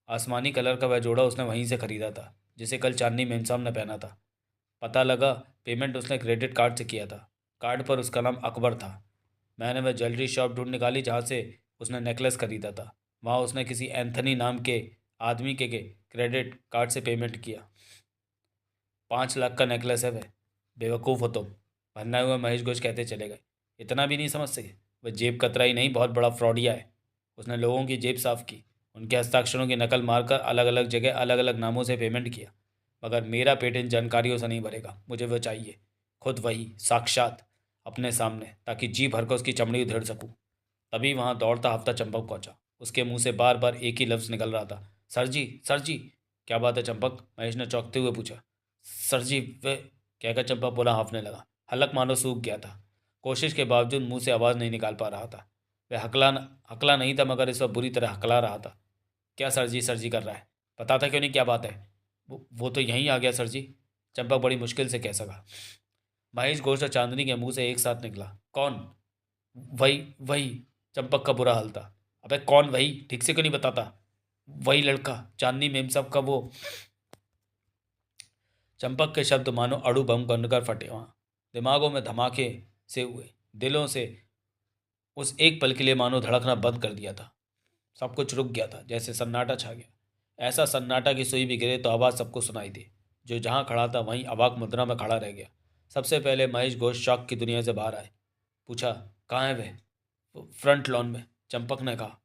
आसमानी कलर का वह जोड़ा उसने वहीं से खरीदा था जिसे कल चांदनी मेमसाब ने पहना था। पता लगा पेमेंट उसने क्रेडिट कार्ड से किया था। कार्ड पर उसका नाम अकबर था। मैंने वह ज्वेलरी शॉप ढूंढ निकाली जहाँ से उसने नेकलेस खरीदा था। वहाँ उसने किसी एंथनी नाम के आदमी के क्रेडिट कार्ड से पेमेंट किया। 5 लाख का नेकलेस है वह। बेवकूफ़ हो तुम, भन्नाए हुए महेश घोष कहते चले गए। इतना भी नहीं समझ सके? वह जेब कतरा ही नहीं, बहुत बड़ा फ्रॉडिया है। उसने लोगों की जेब साफ की, उनके हस्ताक्षरों की नकल मारकर अलग अलग जगह अलग अलग नामों से पेमेंट किया। मगर मेरा पेट इन जानकारियों से नहीं भरेगा। मुझे वह चाहिए, खुद वही, साक्षात, अपने सामने, ताकि जी भरकर उसकी चमड़ी उधेड़ सकूं। तभी वहां दौड़ता हफ्ता चंपक पहुंचा। उसके मुंह से बार बार एक ही लफ्ज़ निकल रहा था, सर जी, सर जी। क्या बात है चंपक? महेश ने चौंकते हुए पूछा। सर जी वे, कहकर चंपक बोला हाँफने लगा। हलक मानो सूख गया था। कोशिश के बावजूद मुंह से आवाज़ नहीं निकाल पा रहा था। वह हकला हकला नहीं था, मगर इस वक्त बुरी तरह हकला रहा था। क्या सर जी कर रहा है? बताता क्यों नहीं क्या बात है? वो तो यहीं आ गया सर जी। चंपक बड़ी मुश्किल से कह सका। महेश घोष और चांदनी के मुंह से एक साथ निकला, कौन? वही वही। चंपक का बुरा हाल था। अबे कौन वही? ठीक से क्यों नहीं बताता? वही लड़का, चांदनी मेमसाब का वो। चंपक के शब्द मानो अड़ू बम बनकर फटे। वहाँ दिमागों में धमाके से हुए, दिलों से उस एक पल के लिए मानो धड़कना बंद कर दिया था। सब कुछ रुक गया था, जैसे सन्नाटा छा गया। ऐसा सन्नाटा कि सुई भी गिरे तो आवाज़ सबको सुनाई दे। जो जहाँ खड़ा था वहीं अवाक मुद्रा में खड़ा रह गया। सबसे पहले महेश घोष शौक की दुनिया से बाहर आए। पूछा, कहाँ है वे? फ्रंट लॉन में, चंपक ने कहा।